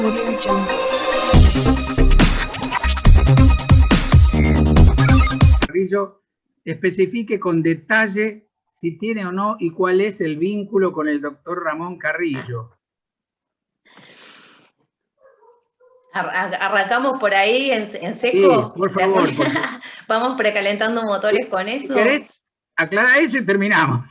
Audio Jungle. Carrillo especifique con detalle si tiene o no y cuál es el vínculo con el doctor Ramón Carrillo. Arrancamos por ahí en seco. Sí, por favor. Vamos precalentando motores con eso. Si querés, aclara eso y terminamos.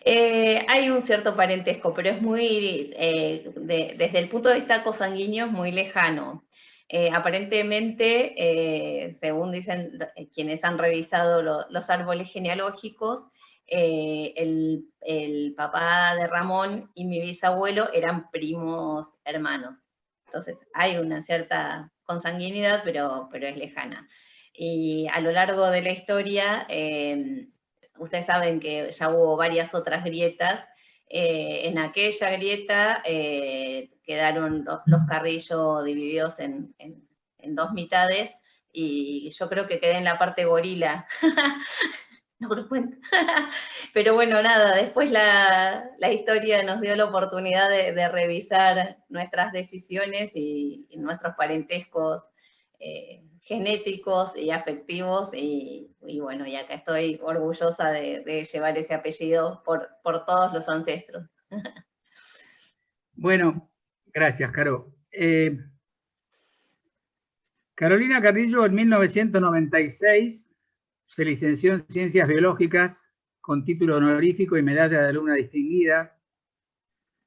Hay un cierto parentesco, pero es muy, desde el punto de vista cosanguíneo, es muy lejano. Aparentemente, según dicen quienes han revisado los árboles genealógicos, el papá de Ramón y mi bisabuelo eran primos hermanos. Entonces hay una cierta consanguinidad, pero es lejana. Y a lo largo de la historia, ustedes saben que ya hubo varias otras grietas. En aquella grieta quedaron los Carrillo divididos en dos mitades, y yo creo que quedé en la parte gorila. No lo cuento. Pero bueno, nada, después la historia nos dio la oportunidad de revisar nuestras decisiones y nuestros parentescos genéticos y afectivos, y bueno, y acá estoy orgullosa de llevar ese apellido por todos los ancestros. Bueno, gracias, Caro. Carolina Carrillo en 1996 se licenció en Ciencias Biológicas con título honorífico y medalla de alumna distinguida,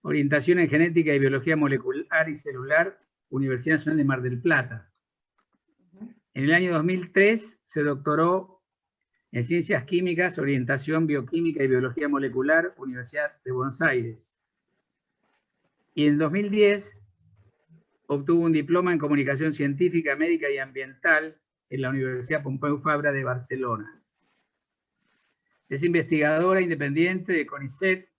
orientación en Genética y Biología Molecular y Celular, Universidad Nacional de Mar del Plata. En el año 2003 se doctoró en Ciencias Químicas, Orientación Bioquímica y Biología Molecular, Universidad de Buenos Aires. Y en 2010 obtuvo un diploma en Comunicación Científica, Médica y Ambiental en la Universidad Pompeu Fabra de Barcelona. Es investigadora independiente de CONICET.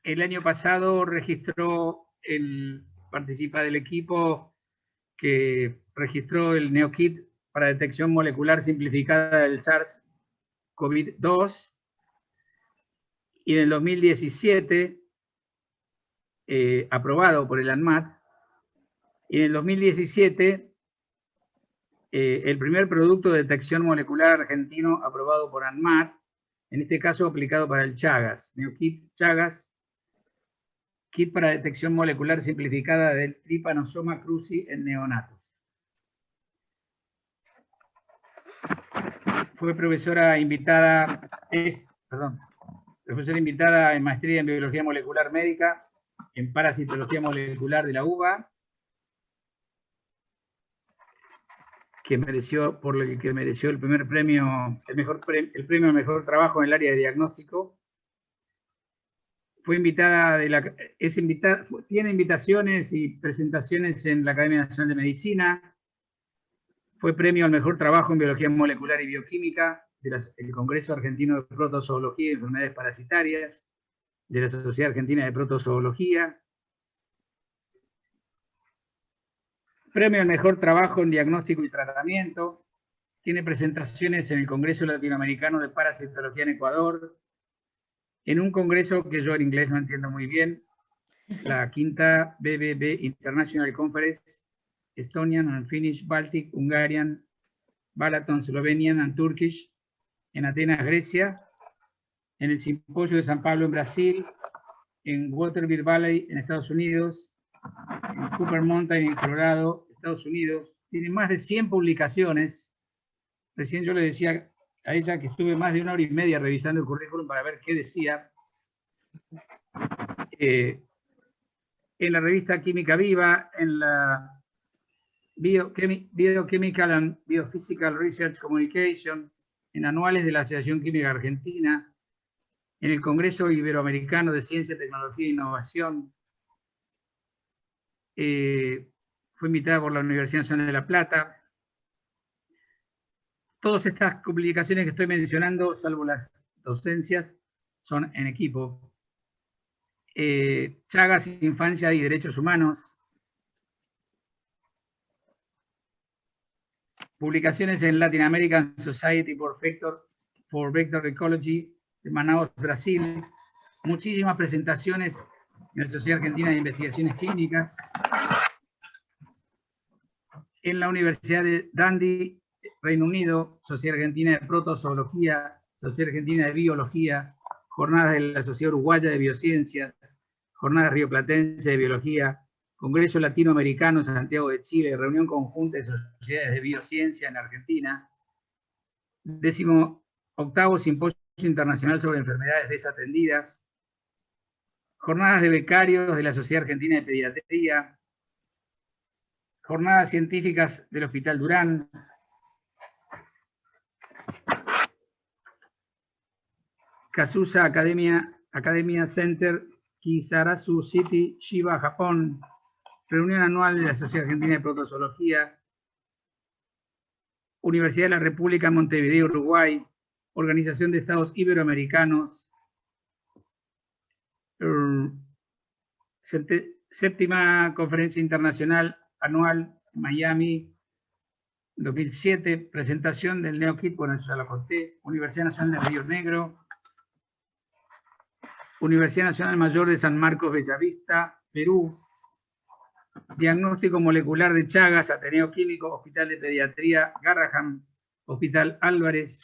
El año pasado participa del equipo que registró el NeoKit para detección molecular simplificada del SARS-CoV-2, y en el 2017, aprobado por el ANMAT, y en el 2017, el primer producto de detección molecular argentino aprobado por ANMAT, en este caso aplicado para el Chagas, NeoKit Chagas, kit para detección molecular simplificada del Trypanosoma cruzi en neonatos. Fue profesora invitada en maestría en Biología Molecular Médica, en Parasitología Molecular de la UBA, por lo que mereció el primer premio, el premio al mejor trabajo en el área de diagnóstico. Tiene invitaciones y presentaciones en la Academia Nacional de Medicina. Fue premio al mejor trabajo en Biología Molecular y Bioquímica del Congreso Argentino de Protozoología y Enfermedades Parasitarias, de la Sociedad Argentina de Protozoología. Premio al mejor trabajo en diagnóstico y tratamiento. Tiene presentaciones en el Congreso Latinoamericano de Parasitología en Ecuador, en un congreso que yo en inglés no entiendo muy bien, la quinta BBB International Conference, Estonian and Finnish, Baltic, Hungarian, Balaton, Slovenian and Turkish, en Atenas, Grecia, en el Simposio de San Pablo en Brasil, en Waterville Valley en Estados Unidos, en Cooper Mountain en Colorado, Estados Unidos. Tiene más de 100 publicaciones. Recién yo le decía a ella que estuve más de 1 hora y media revisando el currículum para ver qué decía. En la revista Química Viva, en la Biochemical and Biophysical Research Communication, en anuales de la Asociación Química Argentina, en el Congreso Iberoamericano de Ciencia, Tecnología e Innovación. Fue invitada por la Universidad Nacional de La Plata. Todas estas publicaciones que estoy mencionando, salvo las docencias, son en equipo. Chagas, Infancia y Derechos Humanos. Publicaciones en Latin American Society for Vector Ecology de Manaus, Brasil. Muchísimas presentaciones en la Sociedad Argentina de Investigaciones Clínicas. En la Universidad de Dundee, Reino Unido, Sociedad Argentina de Protozoología, Sociedad Argentina de Biología, Jornadas de la Sociedad Uruguaya de Biociencias, Jornadas Rioplatense de Biología, Congreso Latinoamericano Santiago de Chile, Reunión Conjunta de Sociedades de Biociencia en Argentina, 18º Simposio Internacional sobre Enfermedades Desatendidas, Jornadas de Becarios de la Sociedad Argentina de Pediatría, Jornadas Científicas del Hospital Durán, Kazusa Academia Center, Kisarazu City, Chiba, Japón, Reunión Anual de la Sociedad Argentina de Protozoología, Universidad de la República Montevideo, Uruguay, Organización de Estados Iberoamericanos, séptima Conferencia Internacional Anual, Miami, 2007, presentación del NeoKit, bueno, eso ya lo conté, Universidad Nacional de Río Negro, Universidad Nacional Mayor de San Marcos, Bellavista, Perú, diagnóstico molecular de Chagas, Ateneo Químico, Hospital de Pediatría, Garraham, Hospital Álvarez,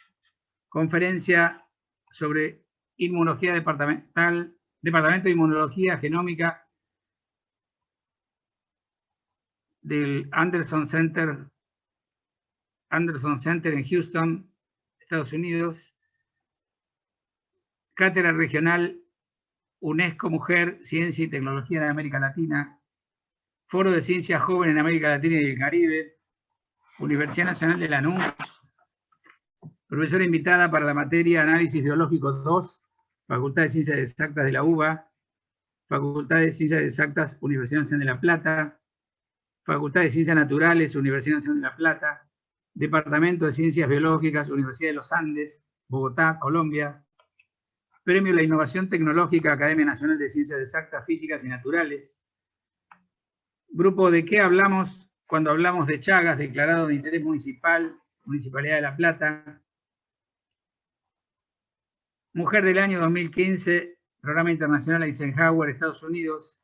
conferencia sobre inmunología departamental, Departamento de Inmunología Genómica del Anderson Center en Houston, Estados Unidos, cátedra regional UNESCO Mujer, Ciencia y Tecnología de América Latina, Foro de Ciencia Joven en América Latina y el Caribe, Universidad Nacional de Lanús, profesora invitada para la materia Análisis Biológico 2, Facultad de Ciencias Exactas de la UBA, Facultad de Ciencias Exactas, Universidad Nacional de La Plata, Facultad de Ciencias Naturales, Universidad Nacional de La Plata, Departamento de Ciencias Biológicas, Universidad de los Andes, Bogotá, Colombia, Premio a la Innovación Tecnológica, Academia Nacional de Ciencias Exactas, Físicas y Naturales. Grupo ¿De qué hablamos cuando hablamos de Chagas? Declarado de interés municipal, Municipalidad de La Plata. Mujer del año 2015, Programa Internacional Eisenhower, Estados Unidos.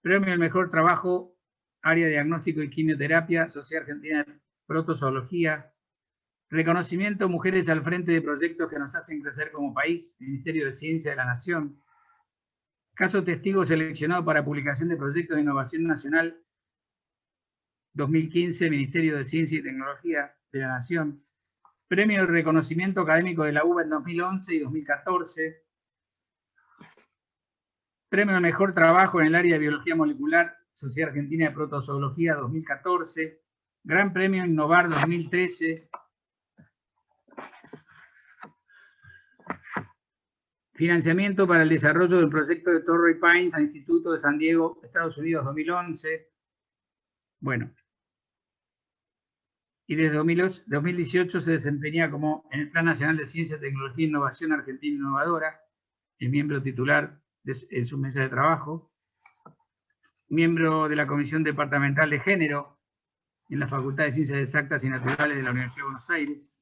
Premio al mejor trabajo, área de diagnóstico y quimioterapia, Sociedad Argentina de Protozoología. Reconocimiento, mujeres al frente de proyectos que nos hacen crecer como país, Ministerio de Ciencia de la Nación. Caso testigo seleccionado para publicación de proyectos de innovación nacional 2015, Ministerio de Ciencia y Tecnología de la Nación. Premio de reconocimiento académico de la UBA en 2011 y 2014. Premio al mejor trabajo en el área de biología molecular, Sociedad Argentina de Protozoología 2014. Gran Premio Innovar 2013. Financiamiento para el desarrollo del proyecto de Torrey Pines al Instituto de San Diego, Estados Unidos 2011. Bueno. Y desde 2018 se desempeña como en el Plan Nacional de Ciencia, Tecnología e Innovación Argentina Innovadora, es miembro titular en su mesa de trabajo, miembro de la Comisión Departamental de Género en la Facultad de Ciencias Exactas y Naturales de la Universidad de Buenos Aires.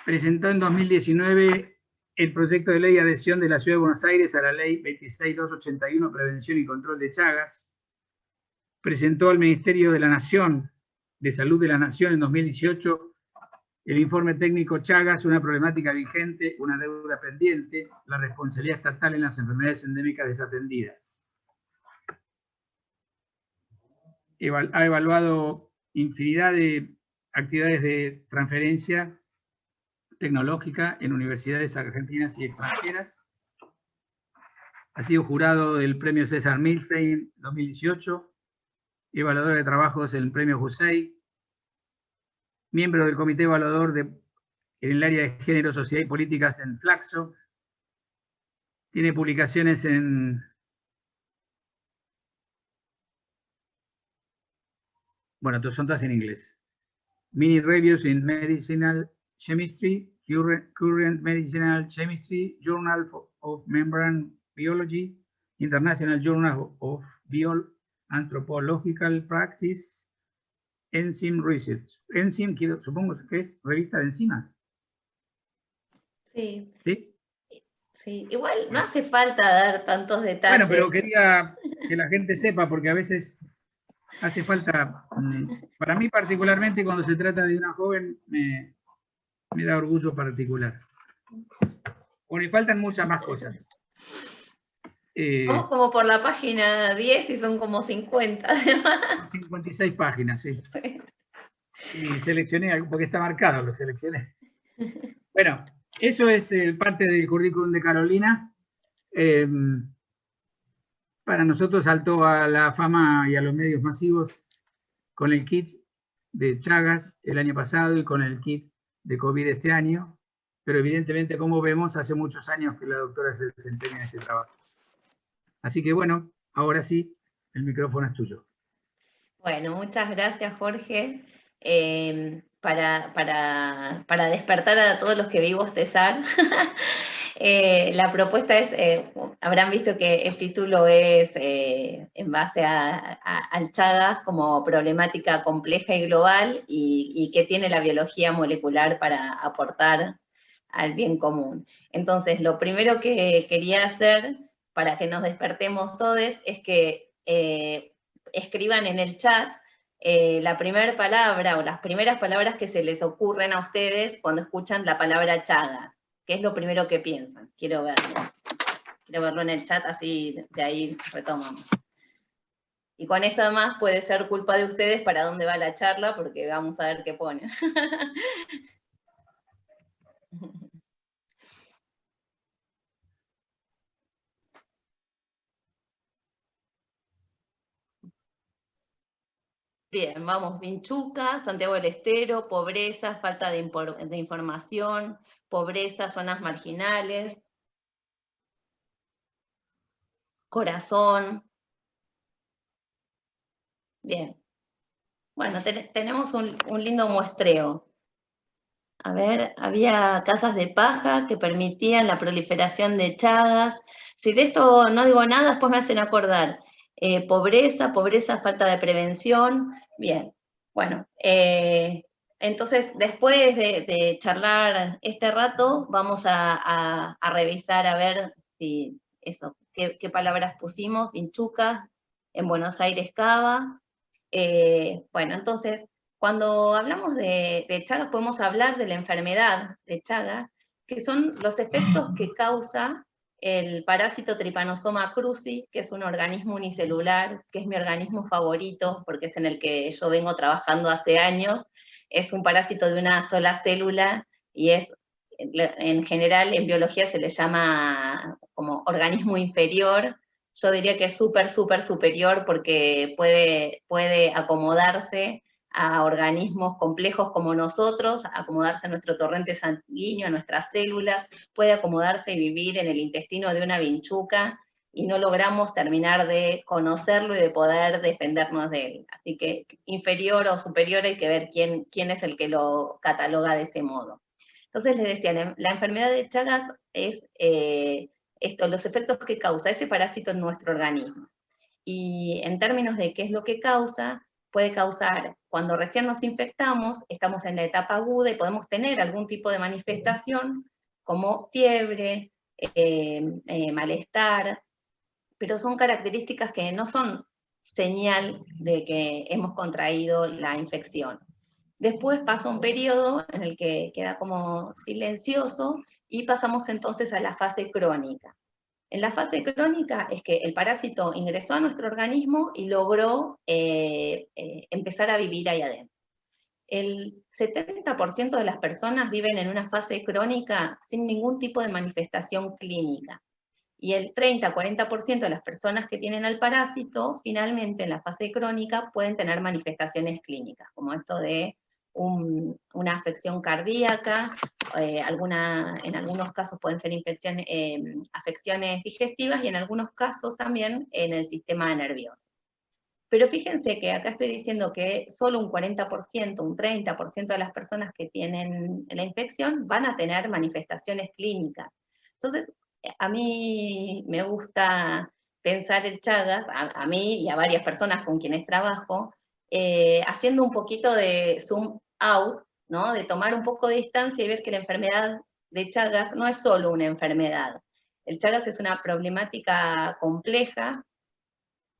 Presentó en 2019 el proyecto de ley de adhesión de la Ciudad de Buenos Aires a la Ley 26281, Prevención y Control de Chagas. Presentó al Ministerio de la Nación, de Salud de la Nación en 2018, el informe técnico Chagas, una problemática vigente, una deuda pendiente, la responsabilidad estatal en las enfermedades endémicas desatendidas. Ha evaluado infinidad de actividades de transferencia tecnológica en universidades argentinas y extranjeras. Ha sido jurado del premio César Milstein 2018, evaluador de trabajos en el premio Jusey, miembro del comité evaluador en el área de género, sociedad y políticas en Flaxo. Tiene publicaciones en bueno, son todas en inglés. Mini Reviews in Medicinal Chemistry, Current Medicinal Chemistry, Journal of Membrane Biology, International Journal of Bioanthropological Practice, Enzyme Research. Enzyme, supongo que es revista de enzimas. Sí, ¿Sí? sí. Igual no hace falta dar tantos Bueno, detalles. pero quería que la gente sepa, porque a veces hace falta, para mí particularmente cuando se trata de una joven, me da orgullo particular. Bueno, y faltan muchas más cosas. Vamos como por la página 10 y son como 50 además. 56 páginas, sí. Sí. Y seleccioné, porque está marcado, lo seleccioné. Bueno, eso es parte del currículum de Carolina. Para nosotros saltó a la fama y a los medios masivos con el kit de Chagas el año pasado y con el kit de COVID este año, pero evidentemente, como vemos, hace muchos años que la doctora se desempeña en este trabajo. Así que bueno, ahora sí, el micrófono es tuyo. Bueno, muchas gracias, Jorge. Para despertar a todos los que vi bostezar, la propuesta es, habrán visto que el título es en base al Chagas como problemática compleja y global y qué tiene la biología molecular para aportar al bien común. Entonces, lo primero que quería hacer para que nos despertemos todos es que escriban en el chat la primera palabra o las primeras palabras que se les ocurren a ustedes cuando escuchan la palabra Chagas. ¿Qué es lo primero que piensan? Quiero verlo en el chat, así de ahí retomamos. Y con esto además puede ser culpa de ustedes para dónde va la charla, porque vamos a ver qué pone. Bien, vamos, Vinchuca, Santiago del Estero, pobreza, falta de información, pobreza, zonas marginales, corazón. Bien. Bueno, tenemos un lindo muestreo. A ver, había casas de paja que permitían la proliferación de Chagas. Si de esto no digo nada, después me hacen acordar. Pobreza, falta de prevención. Bien, bueno, entonces después de charlar este rato, vamos a revisar a ver si eso, qué palabras pusimos. Vinchucas, en Buenos Aires Cava. Bueno, entonces, cuando hablamos de Chagas, podemos hablar de la enfermedad de Chagas, que son los efectos que causa el parásito Trypanosoma cruzi, que es un organismo unicelular, que es mi organismo favorito, porque es en el que yo vengo trabajando hace años. Es un parásito de una sola célula y es, en general, en biología se le llama como organismo inferior. Yo diría que es súper superior porque puede acomodarse a organismos complejos como nosotros, acomodarse a nuestro torrente sanguíneo, a nuestras células, puede acomodarse y vivir en el intestino de una vinchuca y no logramos terminar de conocerlo y de poder defendernos de él. Así que inferior o superior hay que ver quién es el que lo cataloga de ese modo. Entonces les decía, la enfermedad de Chagas es los efectos que causa ese parásito en nuestro organismo. Y en términos de qué es lo que causa, puede causar, cuando recién nos infectamos, estamos en la etapa aguda y podemos tener algún tipo de manifestación como fiebre, malestar, pero son características que no son señal de que hemos contraído la infección. Después pasa un periodo en el que queda como silencioso y pasamos entonces a la fase crónica. En la fase crónica es que el parásito ingresó a nuestro organismo y logró empezar a vivir ahí adentro. El 70% de las personas viven en una fase crónica sin ningún tipo de manifestación clínica. Y el 30-40% de las personas que tienen al parásito, finalmente en la fase crónica, pueden tener manifestaciones clínicas, como esto de una afección cardíaca, en algunos casos pueden ser afecciones digestivas y en algunos casos también en el sistema nervioso. Pero fíjense que acá estoy diciendo que solo un 40%, un 30% de las personas que tienen la infección van a tener manifestaciones clínicas. Entonces, a mí me gusta pensar el Chagas, a mí y a varias personas con quienes trabajo, haciendo un poquito de zoom out, ¿no? De tomar un poco de distancia y ver que la enfermedad de Chagas no es solo una enfermedad. El Chagas es una problemática compleja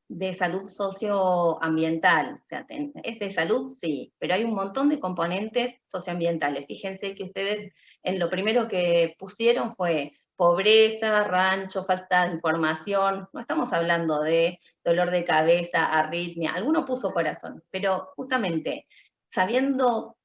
de salud socioambiental. O sea, es de salud, sí, pero hay un montón de componentes socioambientales. Fíjense que ustedes en lo primero que pusieron fue pobreza, rancho, falta de información. No estamos hablando de dolor de cabeza, arritmia. Alguno puso corazón, pero justamente sabiendo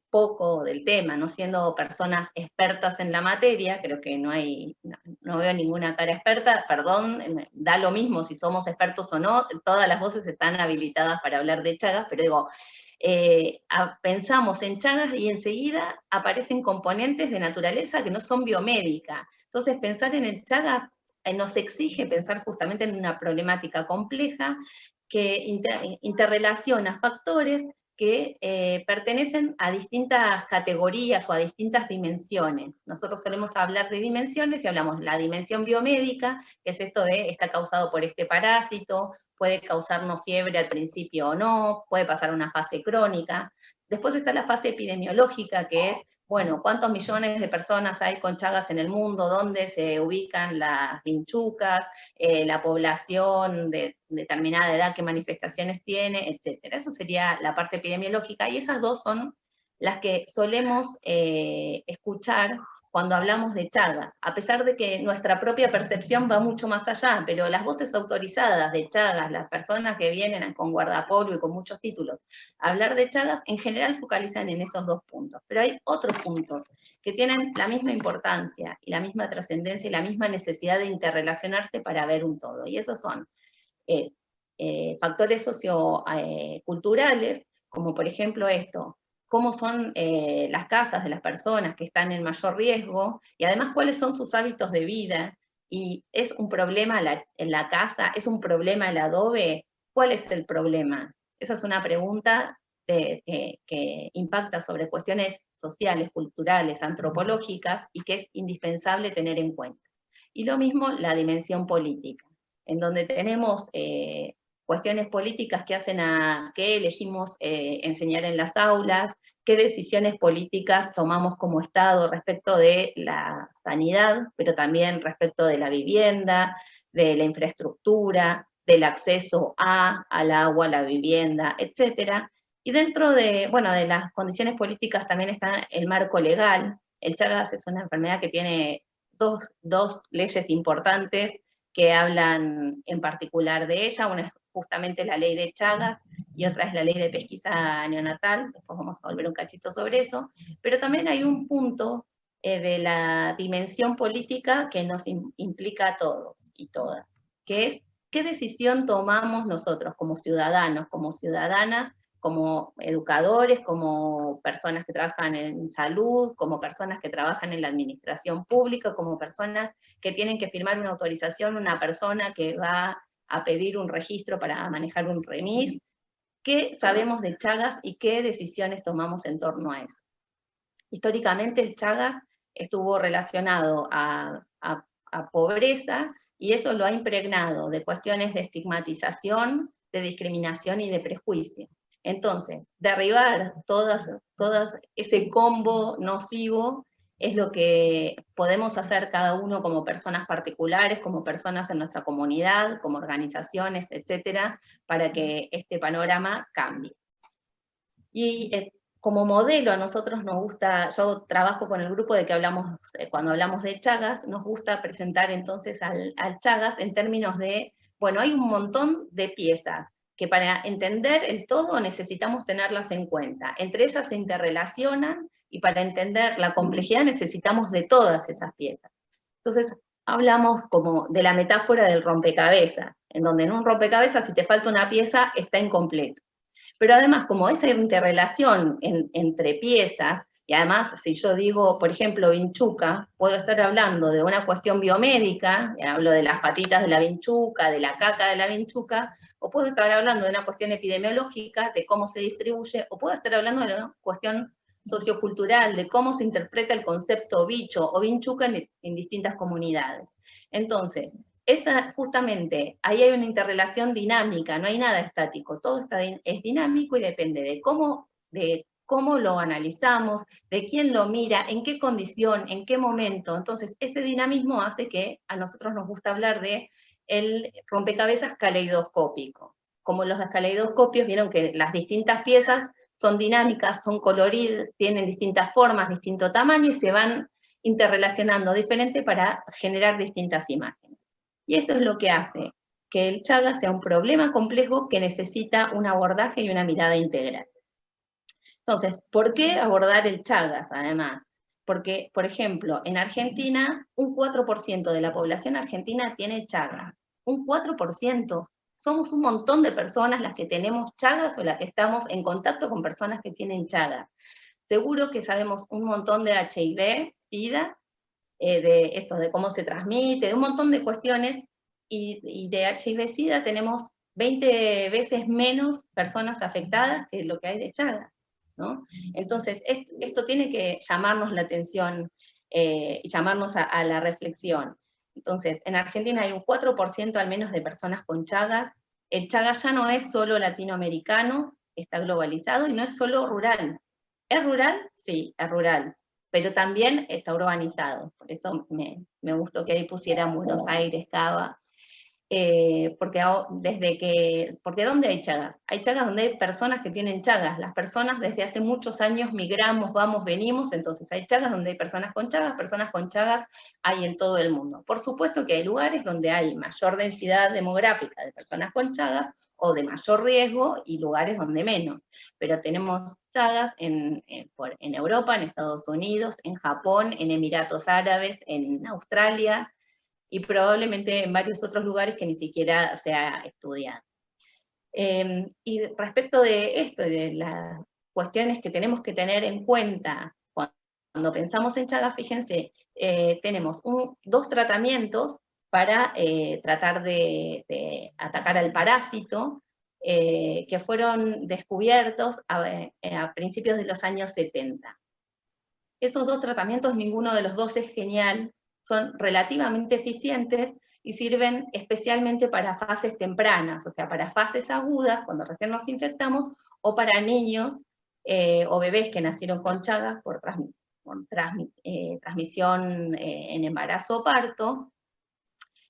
poco del tema, no siendo personas expertas en la materia, creo que no veo ninguna cara experta, perdón, da lo mismo si somos expertos o no, todas las voces están habilitadas para hablar de Chagas, pero digo, pensamos en Chagas y enseguida aparecen componentes de naturaleza que no son biomédica. Entonces pensar en el Chagas nos exige pensar justamente en una problemática compleja que interrelaciona factores que pertenecen a distintas categorías o a distintas dimensiones. Nosotros solemos hablar de dimensiones y hablamos de la dimensión biomédica, que es esto de está causado por este parásito, puede causarnos fiebre al principio o no, puede pasar una fase crónica. Después está la fase epidemiológica, que es, bueno, ¿cuántos millones de personas hay con Chagas en el mundo? ¿Dónde se ubican las vinchucas? La población de determinada edad, qué manifestaciones tiene, etcétera. Eso sería la parte epidemiológica, y esas dos son las que solemos escuchar cuando hablamos de Chagas, a pesar de que nuestra propia percepción va mucho más allá, pero las voces autorizadas de Chagas, las personas que vienen con guardapolvo y con muchos títulos, a hablar de Chagas, en general focalizan en esos dos puntos, pero hay otros puntos que tienen la misma importancia y la misma trascendencia y la misma necesidad de interrelacionarse para ver un todo, y esos son factores socioculturales, como por ejemplo esto, cómo son las casas de las personas que están en mayor riesgo, y además cuáles son sus hábitos de vida, y es un problema en la casa, es un problema el adobe, ¿cuál es el problema? Esa es una pregunta que impacta sobre cuestiones sociales, culturales, antropológicas, y que es indispensable tener en cuenta. Y lo mismo la dimensión política, en donde tenemos cuestiones políticas que hacen a qué elegimos enseñar en las aulas, qué decisiones políticas tomamos como Estado respecto de la sanidad, pero también respecto de la vivienda, de la infraestructura, del acceso al agua, a la vivienda, etcétera. Y dentro de, bueno, de las condiciones políticas también está el marco legal. El Chagas es una enfermedad que tiene dos leyes importantes que hablan en particular de ella. Una es justamente la ley de Chagas y otra es la ley de pesquisa neonatal. Después vamos a volver un cachito sobre eso. Pero también hay un punto de la dimensión política que nos implica a todos y todas, que es qué decisión tomamos nosotros como ciudadanos, como ciudadanas, como educadores, como personas que trabajan en salud, como personas que trabajan en la administración pública, como personas que tienen que firmar una autorización, una persona que va a pedir un registro para manejar un remis. ¿Qué sabemos de Chagas y qué decisiones tomamos en torno a eso? Históricamente el Chagas estuvo relacionado a pobreza, y eso lo ha impregnado de cuestiones de estigmatización, de discriminación y de prejuicio. Entonces, derribar todas ese combo nocivo es lo que podemos hacer cada uno como personas particulares, como personas en nuestra comunidad, como organizaciones, etcétera, para que este panorama cambie. Y como modelo a nosotros nos gusta, yo trabajo con el grupo de que hablamos, cuando hablamos de Chagas, nos gusta presentar entonces al Chagas en términos de, bueno, hay un montón de piezas que para entender el todo necesitamos tenerlas en cuenta. Entre ellas se interrelacionan, y para entender la complejidad necesitamos de todas esas piezas. Entonces, hablamos como de la metáfora del rompecabezas, en donde en un rompecabezas si te falta una pieza está incompleto. Pero además, como esa interrelación entre piezas, y además si yo digo, por ejemplo, vinchuca, puedo estar hablando de una cuestión biomédica, hablo de las patitas de la vinchuca, de la caca de la vinchuca, o puedo estar hablando de una cuestión epidemiológica, de cómo se distribuye, o puedo estar hablando de una cuestión sociocultural, de cómo se interpreta el concepto bicho o vinchuca en distintas comunidades. Entonces, justamente, ahí hay una interrelación dinámica, no hay nada estático, todo es dinámico y depende de cómo lo analizamos, de quién lo mira, en qué condición, en qué momento. Entonces, ese dinamismo hace que a nosotros nos gusta hablar de el rompecabezas caleidoscópico. Como los caleidoscopios, vieron que las distintas piezas son dinámicas, son coloridas, tienen distintas formas, distinto tamaño, y se van interrelacionando diferente para generar distintas imágenes. Y esto es lo que hace que el Chagas sea un problema complejo que necesita un abordaje y una mirada integral. Entonces, ¿por qué abordar el Chagas, además? Porque, por ejemplo, en Argentina, un 4% de la población argentina tiene Chagas. Un 4%. Somos un montón de personas las que tenemos Chagas o las que estamos en contacto con personas que tienen Chagas. Seguro que sabemos un montón de HIV, SIDA, de esto, de cómo se transmite, de un montón de cuestiones, y de HIV-SIDA tenemos 20 veces menos personas afectadas que lo que hay de Chagas, ¿no? Entonces, esto tiene que llamarnos la atención y llamarnos a la reflexión. Entonces, en Argentina hay un 4% al menos de personas con Chagas. El Chagas ya no es solo latinoamericano, está globalizado y no es solo rural. ¿Es rural? Sí, es rural, pero también está urbanizado. Por eso me gustó que ahí pusieran Buenos Aires, Cava, porque ¿dónde hay Chagas? Hay Chagas donde hay personas que tienen Chagas. Las personas desde hace muchos años migramos, vamos, venimos, entonces hay Chagas donde hay personas con Chagas hay en todo el mundo. Por supuesto que hay lugares donde hay mayor densidad demográfica de personas con Chagas, o de mayor riesgo, y lugares donde menos. Pero tenemos Chagas en Europa, en Estados Unidos, en Japón, en Emiratos Árabes, en Australia, y probablemente en varios otros lugares que ni siquiera se ha estudiado. Y respecto de esto, de las cuestiones que tenemos que tener en cuenta cuando pensamos en Chagas, fíjense, tenemos dos tratamientos para tratar de atacar al parásito, que fueron descubiertos a principios de los años 70. Esos dos tratamientos, ninguno de los dos es genial, son relativamente eficientes y sirven especialmente para fases tempranas, o sea, para fases agudas, cuando recién nos infectamos, o para niños o bebés que nacieron con Chagas por transmisión en embarazo o parto,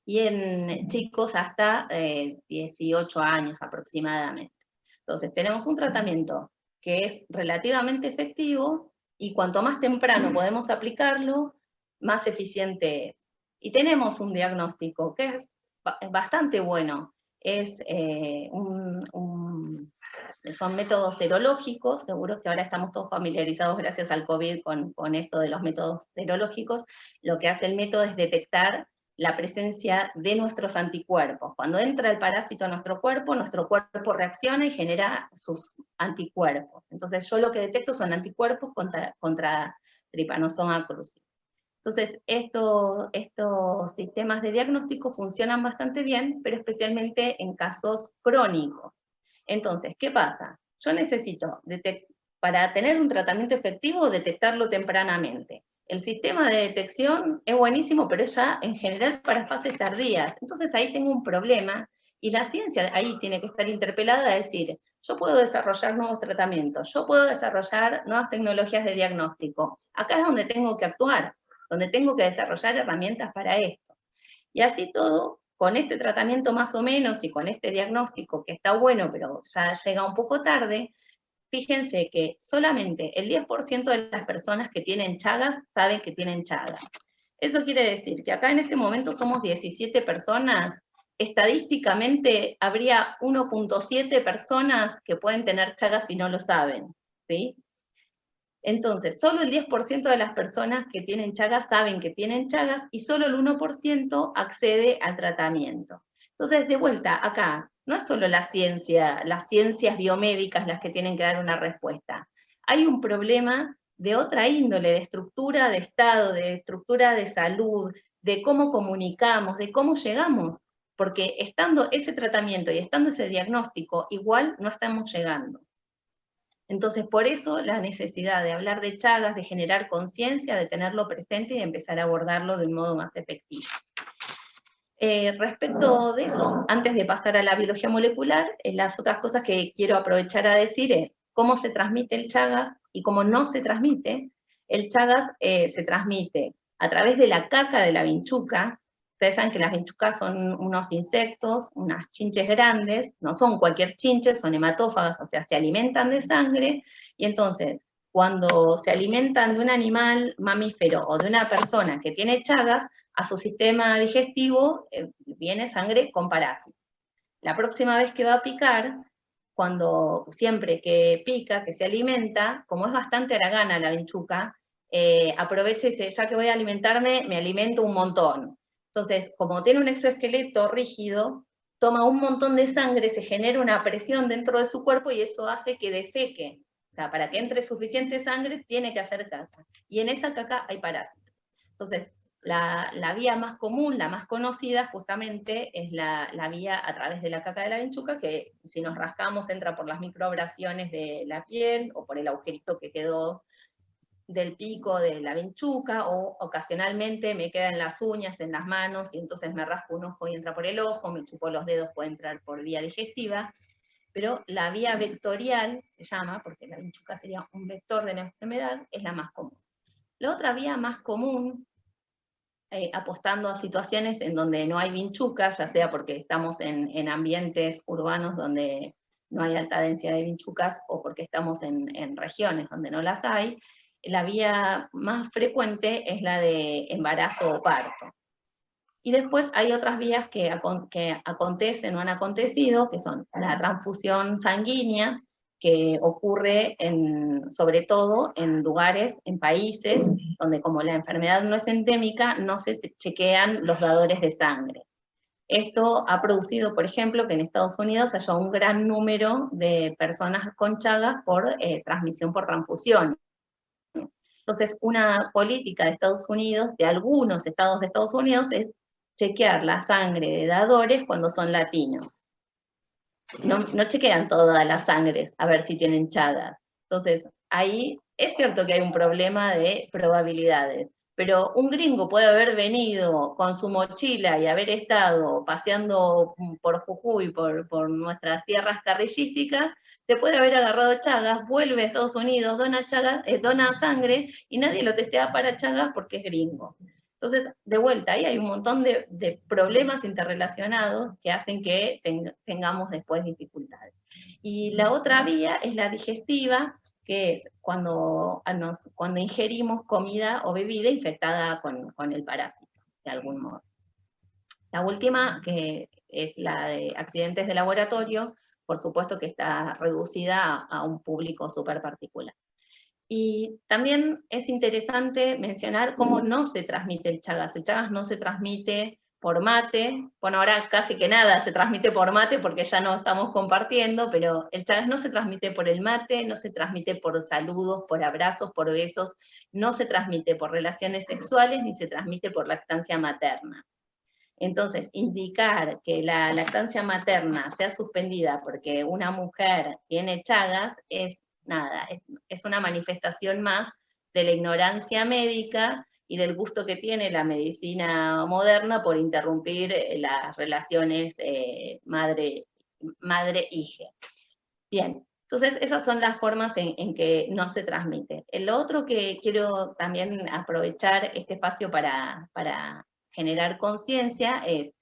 y en chicos hasta 18 años aproximadamente. Entonces, tenemos un tratamiento que es relativamente efectivo, y cuanto más temprano podemos aplicarlo, más eficiente es. Y tenemos un diagnóstico que es bastante bueno. Son métodos serológicos, seguro que ahora estamos todos familiarizados gracias al COVID con esto de los métodos serológicos. Lo que hace el método es detectar la presencia de nuestros anticuerpos. Cuando entra el parásito a nuestro cuerpo reacciona y genera sus anticuerpos. Entonces yo lo que detecto son anticuerpos contra Trypanosoma cruzi. Entonces estos sistemas de diagnóstico funcionan bastante bien, pero especialmente en casos crónicos. Entonces, ¿qué pasa? Yo necesito, para tener un tratamiento efectivo, detectarlo tempranamente. El sistema de detección es buenísimo, pero ya en general para fases tardías. Entonces ahí tengo un problema, y la ciencia ahí tiene que estar interpelada a decir, yo puedo desarrollar nuevos tratamientos, yo puedo desarrollar nuevas tecnologías de diagnóstico. Acá es donde tengo que actuar, donde tengo que desarrollar herramientas para esto. Y así todo, con este tratamiento más o menos y con este diagnóstico que está bueno, pero ya llega un poco tarde, fíjense que solamente el 10% de las personas que tienen Chagas saben que tienen Chagas. Eso quiere decir que acá en este momento somos 17 personas, estadísticamente habría 1.7 personas que pueden tener Chagas si no lo saben, ¿sí? Entonces, solo el 10% de las personas que tienen Chagas saben que tienen Chagas, y solo el 1% accede al tratamiento. Entonces, de vuelta, acá, no es solo la ciencia, las ciencias biomédicas las que tienen que dar una respuesta. Hay un problema de otra índole, de estructura de Estado, de estructura de salud, de cómo comunicamos, de cómo llegamos, porque estando ese tratamiento y estando ese diagnóstico, igual no estamos llegando. Entonces, por eso la necesidad de hablar de Chagas, de generar conciencia, de tenerlo presente y de empezar a abordarlo de un modo más efectivo. Respecto de eso, antes de pasar a la biología molecular, las otras cosas que quiero aprovechar a decir es cómo se transmite el Chagas y cómo no se transmite. El Chagas se transmite a través de la caca de la vinchuca. Ustedes saben que las vinchucas son unos insectos, unas chinches grandes, no son cualquier chinche, son hematófagas, o sea, se alimentan de sangre, y entonces, cuando se alimentan de un animal mamífero o de una persona que tiene Chagas, a su sistema digestivo viene sangre con parásitos. La próxima vez que va a picar, siempre que pica, que se alimenta, como es bastante haragana la vinchuca, aprovecha y dice, ya que voy a alimentarme, me alimento un montón. Entonces, como tiene un exoesqueleto rígido, toma un montón de sangre, se genera una presión dentro de su cuerpo y eso hace que defeque. O sea, para que entre suficiente sangre, tiene que hacer caca. Y en esa caca hay parásitos. Entonces, la vía más común, la más conocida, justamente, es la vía a través de la caca de la vinchuca, que si nos rascamos entra por las microabrasiones de la piel, o por el agujerito que quedó del pico de la vinchuca, o ocasionalmente me queda en las uñas, en las manos, y entonces me rasco un ojo y entra por el ojo, me chupo los dedos, puede entrar por vía digestiva, pero la vía vectorial, se llama, porque la vinchuca sería un vector de la enfermedad, es la más común. La otra vía más común, apostando a situaciones en donde no hay vinchucas, ya sea porque estamos en ambientes urbanos donde no hay alta densidad de vinchucas o porque estamos en regiones donde no las hay, la vía más frecuente es la de embarazo o parto. Y después hay otras vías que acontecen o han acontecido, que son la transfusión sanguínea, que ocurre sobre todo en lugares, en países, donde como la enfermedad no es endémica, no se chequean los dadores de sangre. Esto ha producido, por ejemplo, que en Estados Unidos haya un gran número de personas con Chagas por transmisión por transfusión. Entonces, una política de Estados Unidos, de algunos estados de Estados Unidos, es chequear la sangre de dadores cuando son latinos. No chequean todas las sangres a ver si tienen Chagas. Entonces, ahí es cierto que hay un problema de probabilidades, pero un gringo puede haber venido con su mochila y haber estado paseando por Jujuy, por nuestras tierras carrillísticas, se puede haber agarrado Chagas, vuelve a Estados Unidos, dona sangre y nadie lo testea para Chagas porque es gringo. Entonces, de vuelta, ahí hay un montón de problemas interrelacionados que hacen que tengamos después dificultades. Y la otra vía es la digestiva, que es cuando ingerimos comida o bebida infectada con el parásito, de algún modo. La última, que es la de accidentes de laboratorio, por supuesto que está reducida a un público súper particular. Y también es interesante mencionar cómo no se transmite el Chagas. El Chagas no se transmite por mate. Bueno, ahora casi que nada se transmite por mate porque ya no estamos compartiendo, pero el Chagas no se transmite por el mate, no se transmite por saludos, por abrazos, por besos, no se transmite por relaciones sexuales, ni se transmite por lactancia materna. Entonces, indicar que la lactancia materna sea suspendida porque una mujer tiene Chagas es nada, es una manifestación más de la ignorancia médica y del gusto que tiene la medicina moderna por interrumpir las relaciones madre-hija. Bien, entonces esas son las formas en que no se transmite. Lo otro que quiero también aprovechar este espacio para generar conciencia es,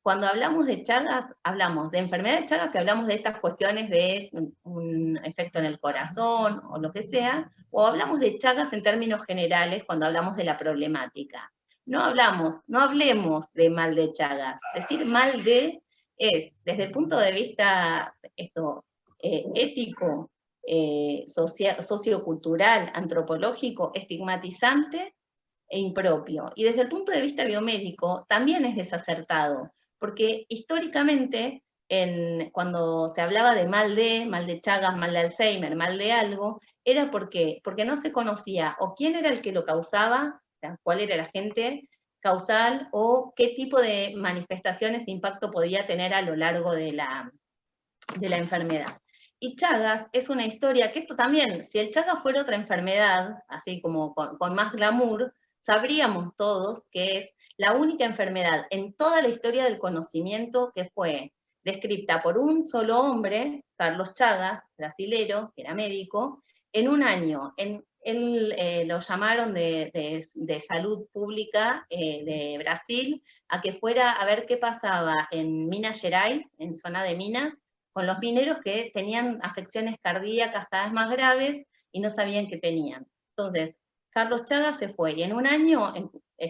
cuando hablamos de Chagas, hablamos de enfermedad de Chagas y hablamos de estas cuestiones de un efecto en el corazón o lo que sea, o hablamos de Chagas en términos generales cuando hablamos de la problemática. No hablemos de mal de Chagas. Decir mal de es, desde el punto de vista ético, sociocultural, antropológico, estigmatizante e impropio. Y desde el punto de vista biomédico también es desacertado, porque históricamente cuando se hablaba de mal de Chagas, mal de Alzheimer, mal de algo, era porque no se conocía o quién era el que lo causaba, o sea, cuál era el agente causal o qué tipo de manifestaciones e impacto podía tener a lo largo de la enfermedad. Y Chagas es una historia que esto también, si el Chagas fuera otra enfermedad, así como con más glamour, sabríamos todos que es la única enfermedad en toda la historia del conocimiento que fue descrita por un solo hombre, Carlos Chagas, brasilero, que era médico, en un año. Él lo llamaron de salud pública de Brasil a que fuera a ver qué pasaba en Minas Gerais, en zona de Minas, con los mineros que tenían afecciones cardíacas cada vez más graves y no sabían qué tenían. Entonces, Carlos Chagas se fue y en un año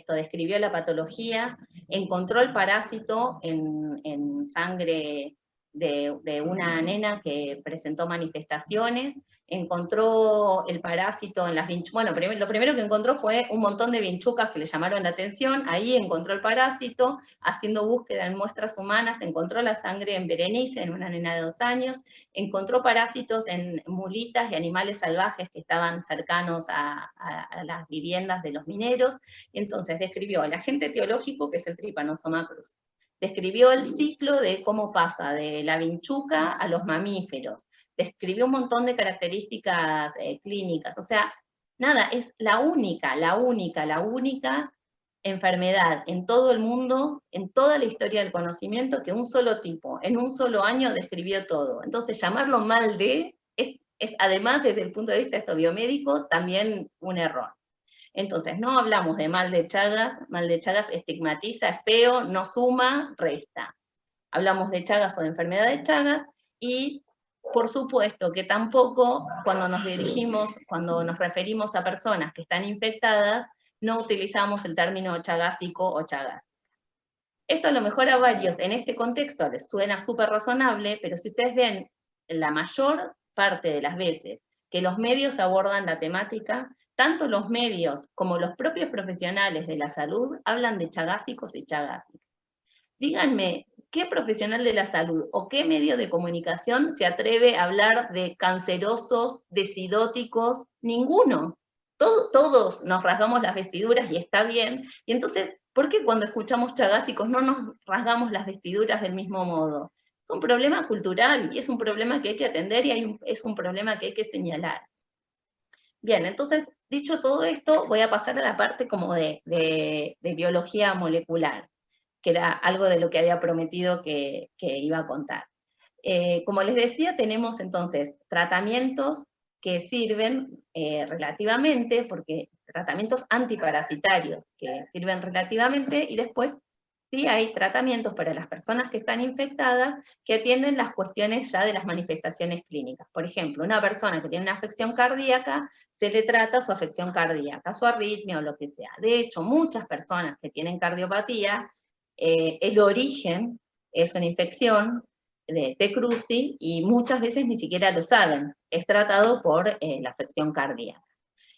describió la patología, encontró el parásito en sangre de una nena que presentó manifestaciones, encontró el parásito en las vinchucas. Bueno, lo primero que encontró fue un montón de vinchucas que le llamaron la atención, ahí encontró el parásito, haciendo búsqueda en muestras humanas, encontró la sangre en Berenice, en una nena de 2 años, encontró parásitos en mulitas y animales salvajes que estaban cercanos a las viviendas de los mineros, y entonces describió el agente etiológico, que es el Trypanosoma cruzi. Describió el ciclo de cómo pasa de la vinchuca a los mamíferos, describió un montón de características clínicas, o sea, nada, es la única enfermedad en todo el mundo, en toda la historia del conocimiento, que un solo tipo, en un solo año, describió todo. Entonces, llamarlo mal de es además, desde el punto de vista esto biomédico, también un error. Entonces, no hablamos de mal de Chagas estigmatiza, es feo, no suma, resta. Hablamos de Chagas o de enfermedad de Chagas, y por supuesto que tampoco cuando nos referimos a personas que están infectadas, no utilizamos el término chagásico o chagásica. Esto a lo mejor a varios en este contexto les suena súper razonable, pero si ustedes ven la mayor parte de las veces que los medios abordan la temática, tanto los medios como los propios profesionales de la salud hablan de chagásicos y chagásicas. Díganme, ¿qué profesional de la salud o qué medio de comunicación se atreve a hablar de cancerosos, decidóticos? Ninguno. Todos nos rasgamos las vestiduras y está bien. Y entonces, ¿por qué cuando escuchamos chagásicos no nos rasgamos las vestiduras del mismo modo? Es un problema cultural y es un problema que hay que atender y es un problema que hay que señalar. Bien, entonces, dicho todo esto, voy a pasar a la parte como de biología molecular, que era algo de lo que había prometido que iba a contar. Como les decía, tenemos entonces tratamientos que sirven relativamente, porque tratamientos antiparasitarios que sirven relativamente, y después sí hay tratamientos para las personas que están infectadas que atienden las cuestiones ya de las manifestaciones clínicas. Por ejemplo, una persona que tiene una afección cardíaca, se le trata su afección cardíaca, su arritmia o lo que sea. De hecho, muchas personas que tienen cardiopatía, el origen es una infección de T. cruzi y muchas veces ni siquiera lo saben, es tratado por la afección cardíaca.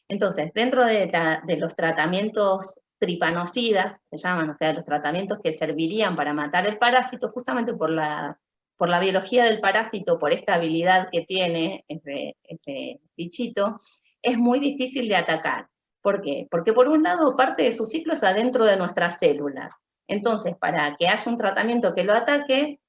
Entonces, dentro de los tratamientos tripanocidas, se llaman, o sea, los tratamientos que servirían para matar el parásito, justamente por la biología del parásito, por esta habilidad que tiene ese bichito, es muy difícil de atacar. ¿Por qué? Porque por un lado, parte de su ciclo es adentro de nuestras células. Entonces, para que haya un tratamiento que lo ataque,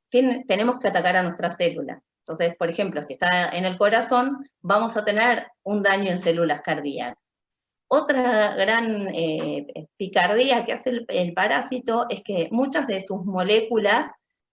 tenemos que atacar a nuestras células. Entonces, por ejemplo, si está en el corazón, vamos a tener un daño en células cardíacas. Otra gran picardía que hace el parásito es que muchas de sus moléculas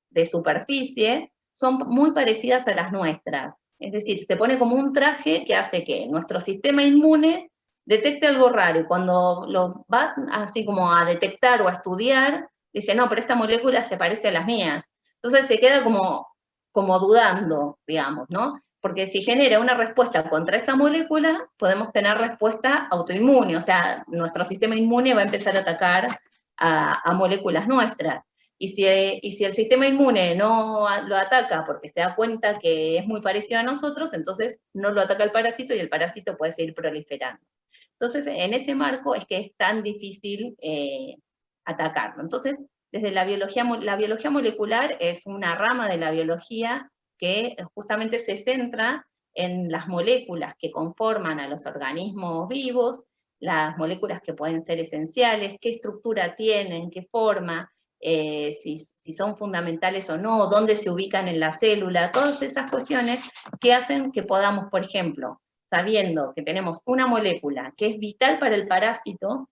de superficie son muy parecidas a las nuestras. Es decir, se pone como un traje que hace que nuestro sistema inmune detecte algo raro, y cuando lo va así como a detectar o a estudiar, dice, no, pero esta molécula se parece a las mías. Entonces se queda como dudando, digamos, ¿no? Porque si genera una respuesta contra esa molécula, podemos tener respuesta autoinmune, o sea, nuestro sistema inmune va a empezar a atacar a moléculas nuestras. Y si el sistema inmune no lo ataca porque se da cuenta que es muy parecido a nosotros, entonces no lo ataca el parásito y el parásito puede seguir proliferando. Entonces, en ese marco es que es tan difícil atacarlo. Entonces, desde la biología molecular es una rama de la biología que justamente se centra en las moléculas que conforman a los organismos vivos, las moléculas que pueden ser esenciales, qué estructura tienen, qué forma, si son fundamentales o no, dónde se ubican en la célula, todas esas cuestiones que hacen que podamos, por ejemplo, sabiendo que tenemos una molécula que es vital para el parásito,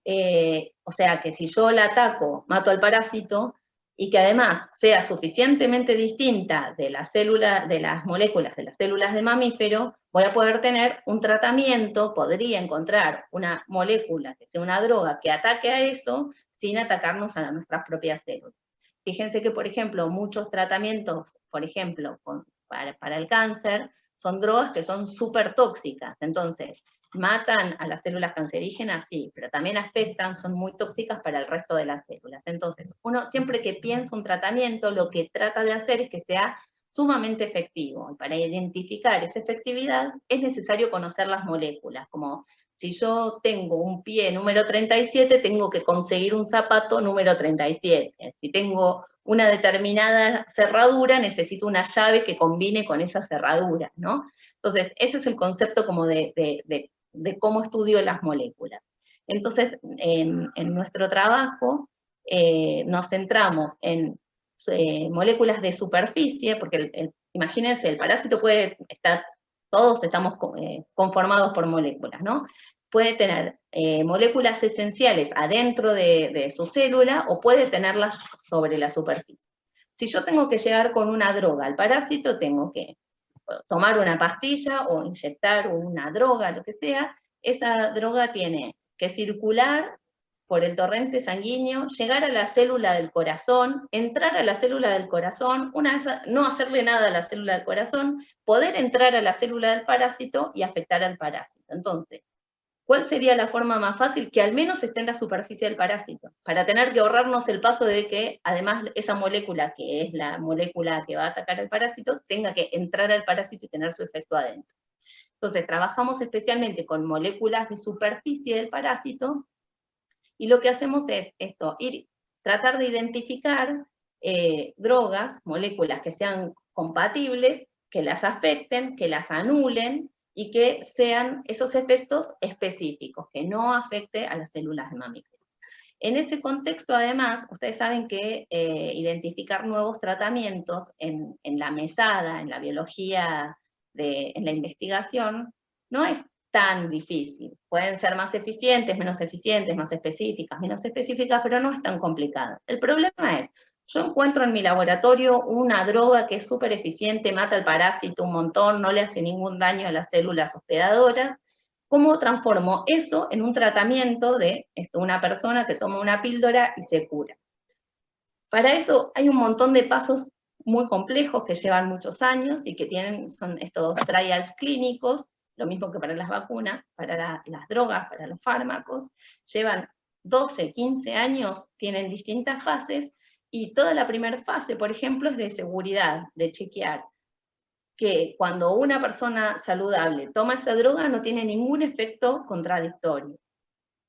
o sea que si yo la ataco, mato al parásito, y que además sea suficientemente distinta de las células, de las moléculas de las células de mamífero, voy a poder tener un tratamiento, podría encontrar una molécula que sea una droga que ataque a eso sin atacarnos a nuestras propias células. Fíjense que, por ejemplo, muchos tratamientos, por ejemplo, para el cáncer, son drogas que son súper tóxicas. Entonces, matan a las células cancerígenas, sí, pero también afectan, son muy tóxicas para el resto de las células. Entonces, uno siempre que piensa un tratamiento, lo que trata de hacer es que sea sumamente efectivo. Y para identificar esa efectividad es necesario conocer las moléculas, como si yo tengo un pie número 37, tengo que conseguir un zapato número 37. Si tengo una determinada cerradura, necesito una llave que combine con esa cerradura, ¿no? Entonces, ese es el concepto como de cómo estudio las moléculas. Entonces, en nuestro trabajo nos centramos en moléculas de superficie, porque imagínense, el parásito puede estar, todos estamos conformados por moléculas, ¿no? Puede tener moléculas esenciales adentro de su célula o puede tenerlas sobre la superficie. Si yo tengo que llegar con una droga al parásito, tengo que tomar una pastilla o inyectar una droga, lo que sea, esa droga tiene que circular por el torrente sanguíneo, llegar a la célula del corazón, entrar a la célula del corazón, no hacerle nada a la célula del corazón, poder entrar a la célula del parásito y afectar al parásito. Entonces, ¿cuál sería la forma más fácil? Que al menos esté en la superficie del parásito, para tener que ahorrarnos el paso de que, además, esa molécula, que es la molécula que va a atacar al parásito, tenga que entrar al parásito y tener su efecto adentro. Entonces, trabajamos especialmente con moléculas de superficie del parásito, y lo que hacemos es esto, tratar de identificar drogas, moléculas que sean compatibles, que las afecten, que las anulen, y que sean esos efectos específicos, que no afecte a las células de mamíferos. En ese contexto, además, ustedes saben que identificar nuevos tratamientos en la mesada, en la biología, en la investigación, no es tan difícil. Pueden ser más eficientes, más específicas, menos específicas, pero no es tan complicado. El problema es, yo encuentro en mi laboratorio una droga que es súper eficiente, mata al parásito un montón, no le hace ningún daño a las células hospedadoras. ¿Cómo transformo eso en un tratamiento de una persona que toma una píldora y se cura? Para eso hay un montón de pasos muy complejos que llevan muchos años y que son estos trials clínicos, lo mismo que para las vacunas, para las drogas, para los fármacos, llevan 12, 15 años, tienen distintas fases, y toda la primera fase, por ejemplo, es de seguridad, de chequear que cuando una persona saludable toma esa droga no tiene ningún efecto contradictorio.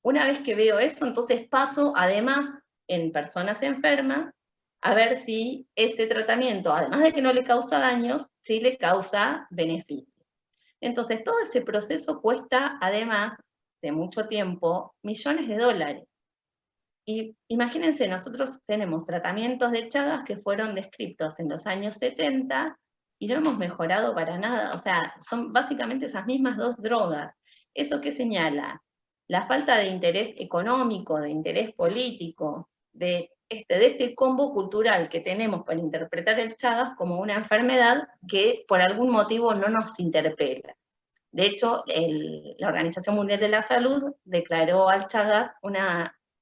Una vez que veo eso, entonces paso, además, en personas enfermas, a ver si ese tratamiento, además de que no le causa daños, sí le causa beneficios. Entonces, todo ese proceso cuesta, además de mucho tiempo, millones de dólares. Y imagínense, nosotros tenemos tratamientos de Chagas que fueron descritos en los años 70 y no hemos mejorado para nada. O sea, son básicamente esas mismas dos drogas. ¿Eso qué señala? La falta de interés económico, de interés político, de este combo cultural que tenemos para interpretar el Chagas como una enfermedad que por algún motivo no nos interpela. De hecho, la Organización Mundial de la Salud declaró al Chagas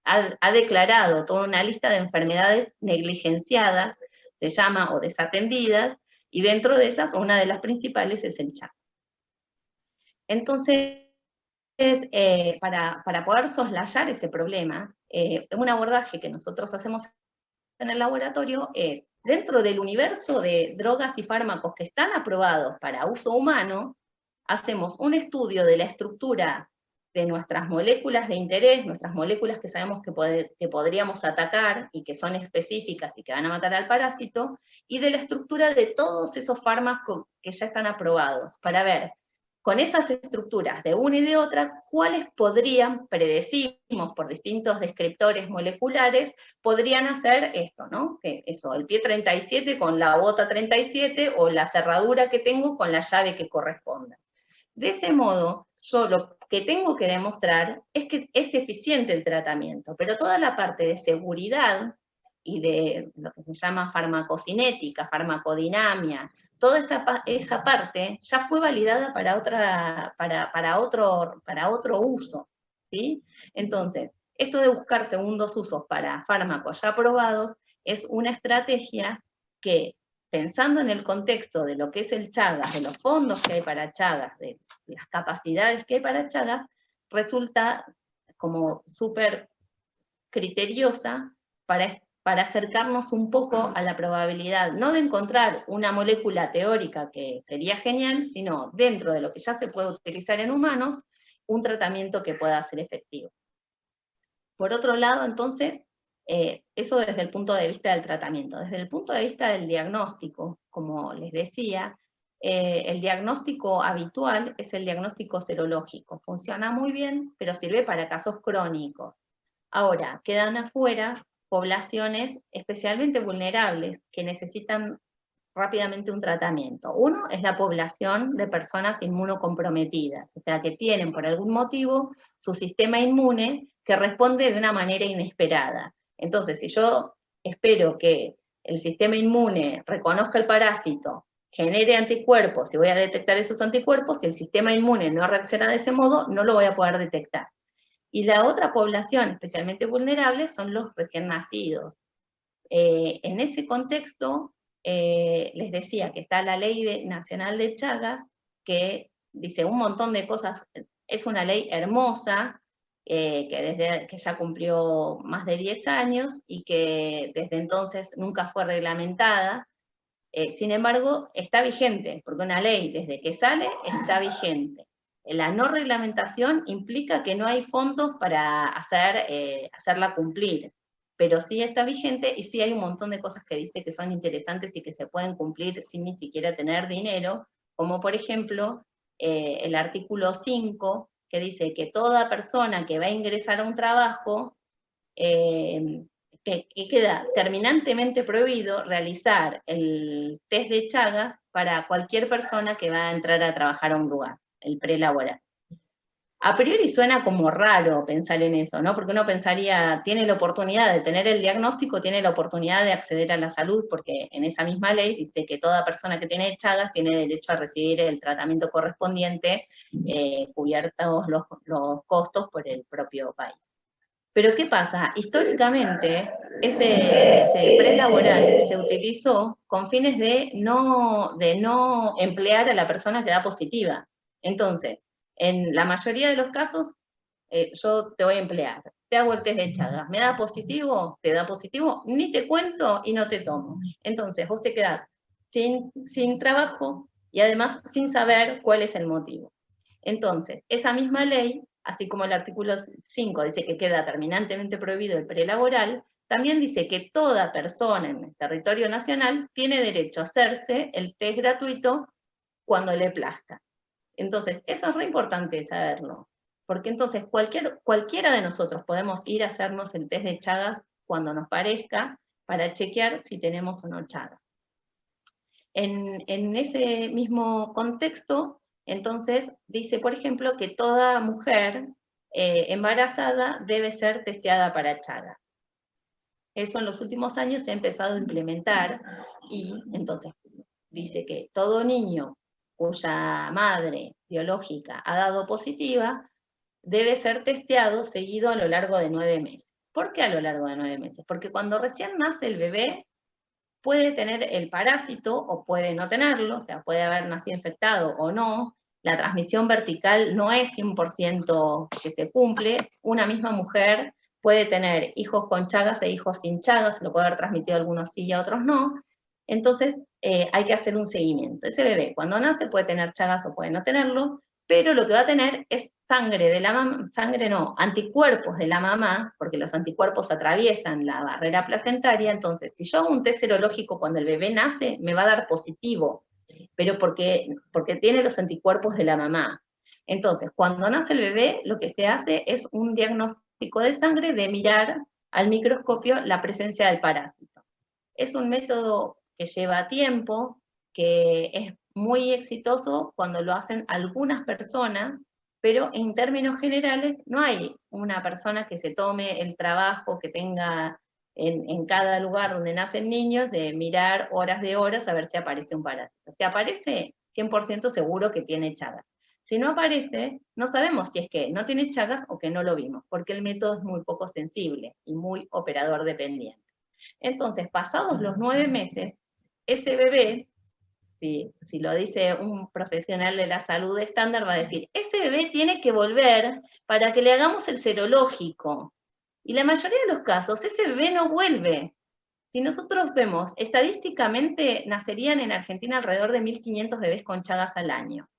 ha declarado toda una lista de enfermedades negligenciadas, se llama, o desatendidas, y dentro de esas, una de las principales es el Chagas. Entonces, para poder soslayar ese problema, un abordaje que nosotros hacemos en el laboratorio es, dentro del universo de drogas y fármacos que están aprobados para uso humano, hacemos un estudio de la estructura de nuestras moléculas de interés, nuestras moléculas que sabemos que podríamos atacar y que son específicas y que van a matar al parásito, y de la estructura de todos esos fármacos que ya están aprobados, para ver, con esas estructuras de una y de otra, cuáles predecimos por distintos descriptores moleculares, podrían hacer esto, ¿no? Que eso, el pie 37 con la bota 37, o la cerradura que tengo con la llave que corresponda. De ese modo, yo lo que tengo que demostrar es que es eficiente el tratamiento, pero toda la parte de seguridad y de lo que se llama farmacocinética, farmacodinamia, toda esa parte ya fue validada para otro uso, ¿sí? Entonces, esto de buscar segundos usos para fármacos ya aprobados es una estrategia que, pensando en el contexto de lo que es el Chagas, de los fondos que hay para Chagas, de las capacidades que hay para Chagas, resulta como súper criteriosa para acercarnos un poco a la probabilidad, no de encontrar una molécula teórica que sería genial, sino dentro de lo que ya se puede utilizar en humanos, un tratamiento que pueda ser efectivo. Por otro lado, entonces, eso desde el punto de vista del tratamiento. Desde el punto de vista del diagnóstico, como les decía, el diagnóstico habitual es el diagnóstico serológico. Funciona muy bien, pero sirve para casos crónicos. Ahora, quedan afuera poblaciones especialmente vulnerables que necesitan rápidamente un tratamiento. Uno es la población de personas inmunocomprometidas, o sea, que tienen por algún motivo su sistema inmune que responde de una manera inesperada. Entonces, si yo espero que el sistema inmune reconozca el parásito, genere anticuerpos y voy a detectar esos anticuerpos, si el sistema inmune no reacciona de ese modo, no lo voy a poder detectar. Y la otra población especialmente vulnerable son los recién nacidos. En ese contexto, les decía que está la Ley Nacional de Chagas, que dice un montón de cosas, es una ley hermosa, que ya cumplió más de 10 años y que desde entonces nunca fue reglamentada. Sin embargo, está vigente, porque una ley desde que sale está vigente. La no reglamentación implica que no hay fondos para hacerla cumplir, pero sí está vigente y sí hay un montón de cosas que dice que son interesantes y que se pueden cumplir sin ni siquiera tener dinero, como por ejemplo el artículo 5, que dice que toda persona que va a ingresar a un trabajo que queda terminantemente prohibido realizar el test de Chagas para cualquier persona que va a entrar a trabajar a un lugar, el prelaboral. A priori suena como raro pensar en eso, ¿no? Porque uno pensaría, tiene la oportunidad de tener el diagnóstico, tiene la oportunidad de acceder a la salud, porque en esa misma ley dice que toda persona que tiene Chagas tiene derecho a recibir el tratamiento correspondiente, cubiertos los costos por el propio país. Pero ¿qué pasa? Históricamente, ese prelaboral se utilizó con fines de no emplear a la persona que da positiva. Entonces, en la mayoría de los casos, yo te voy a emplear, te hago el test de Chagas, ¿me da positivo? ¿Te da positivo? Ni te cuento y no te tomo. Entonces, vos te quedás sin trabajo y además sin saber cuál es el motivo. Entonces, esa misma ley, así como el artículo 5 dice que queda terminantemente prohibido el prelaboral, también dice que toda persona en el territorio nacional tiene derecho a hacerse el test gratuito cuando le plazca. Entonces, eso es re importante saberlo, porque entonces cualquiera de nosotros podemos ir a hacernos el test de Chagas cuando nos parezca para chequear si tenemos o no Chagas. En ese mismo contexto, entonces, dice, por ejemplo, que toda mujer embarazada debe ser testeada para Chagas. Eso en los últimos años se ha empezado a implementar y entonces dice que todo niño cuya madre biológica ha dado positiva debe ser testeado seguido a lo largo de 9 meses. ¿Por qué a lo largo de 9 meses? Porque cuando recién nace el bebé, puede tener el parásito o puede no tenerlo, o sea, puede haber nacido infectado o no. La transmisión vertical no es 100% que se cumple. Una misma mujer puede tener hijos con Chagas e hijos sin Chagas, lo puede haber transmitido a algunos sí y a otros no. Entonces, hay que hacer un seguimiento. Ese bebé, cuando nace, puede tener Chagas o puede no tenerlo, pero lo que va a tener es sangre de la mamá, anticuerpos de la mamá, porque los anticuerpos atraviesan la barrera placentaria. Entonces, si yo hago un test serológico cuando el bebé nace, me va a dar positivo, pero porque tiene los anticuerpos de la mamá. Entonces, cuando nace el bebé, lo que se hace es un diagnóstico de sangre de mirar al microscopio la presencia del parásito. Es un método que lleva tiempo, que es muy exitoso cuando lo hacen algunas personas, pero en términos generales no hay una persona que se tome el trabajo que tenga en cada lugar donde nacen niños de mirar horas de horas a ver si aparece un parásito. Si aparece, 100% seguro que tiene Chagas. Si no aparece, no sabemos si es que no tiene Chagas o que no lo vimos, porque el método es muy poco sensible y muy operador dependiente. Entonces, pasados los 9 meses, ese bebé, si lo dice un profesional de la salud estándar, va a decir, ese bebé tiene que volver para que le hagamos el serológico. Y la mayoría de los casos, ese bebé no vuelve. Si nosotros vemos, estadísticamente nacerían en Argentina alrededor de 1.500 bebés con Chagas al año.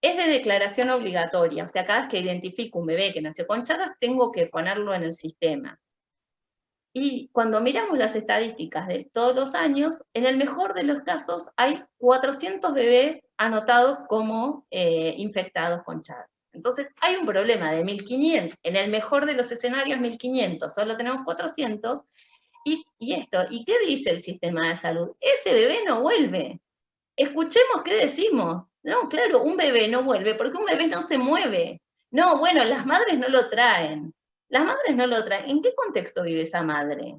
Es de declaración obligatoria, o sea, cada vez que identifico un bebé que nació con Chagas, tengo que ponerlo en el sistema. Y cuando miramos las estadísticas de todos los años, en el mejor de los casos hay 400 bebés anotados como infectados con Chagas. Entonces hay un problema de 1.500, en el mejor de los escenarios 1.500, solo tenemos 400, ¿y qué dice el sistema de salud? Ese bebé no vuelve. Escuchemos qué decimos. No, claro, un bebé no vuelve porque un bebé no se mueve. No, bueno, las madres no lo traen. Las madres no lo traen. ¿En qué contexto vive esa madre?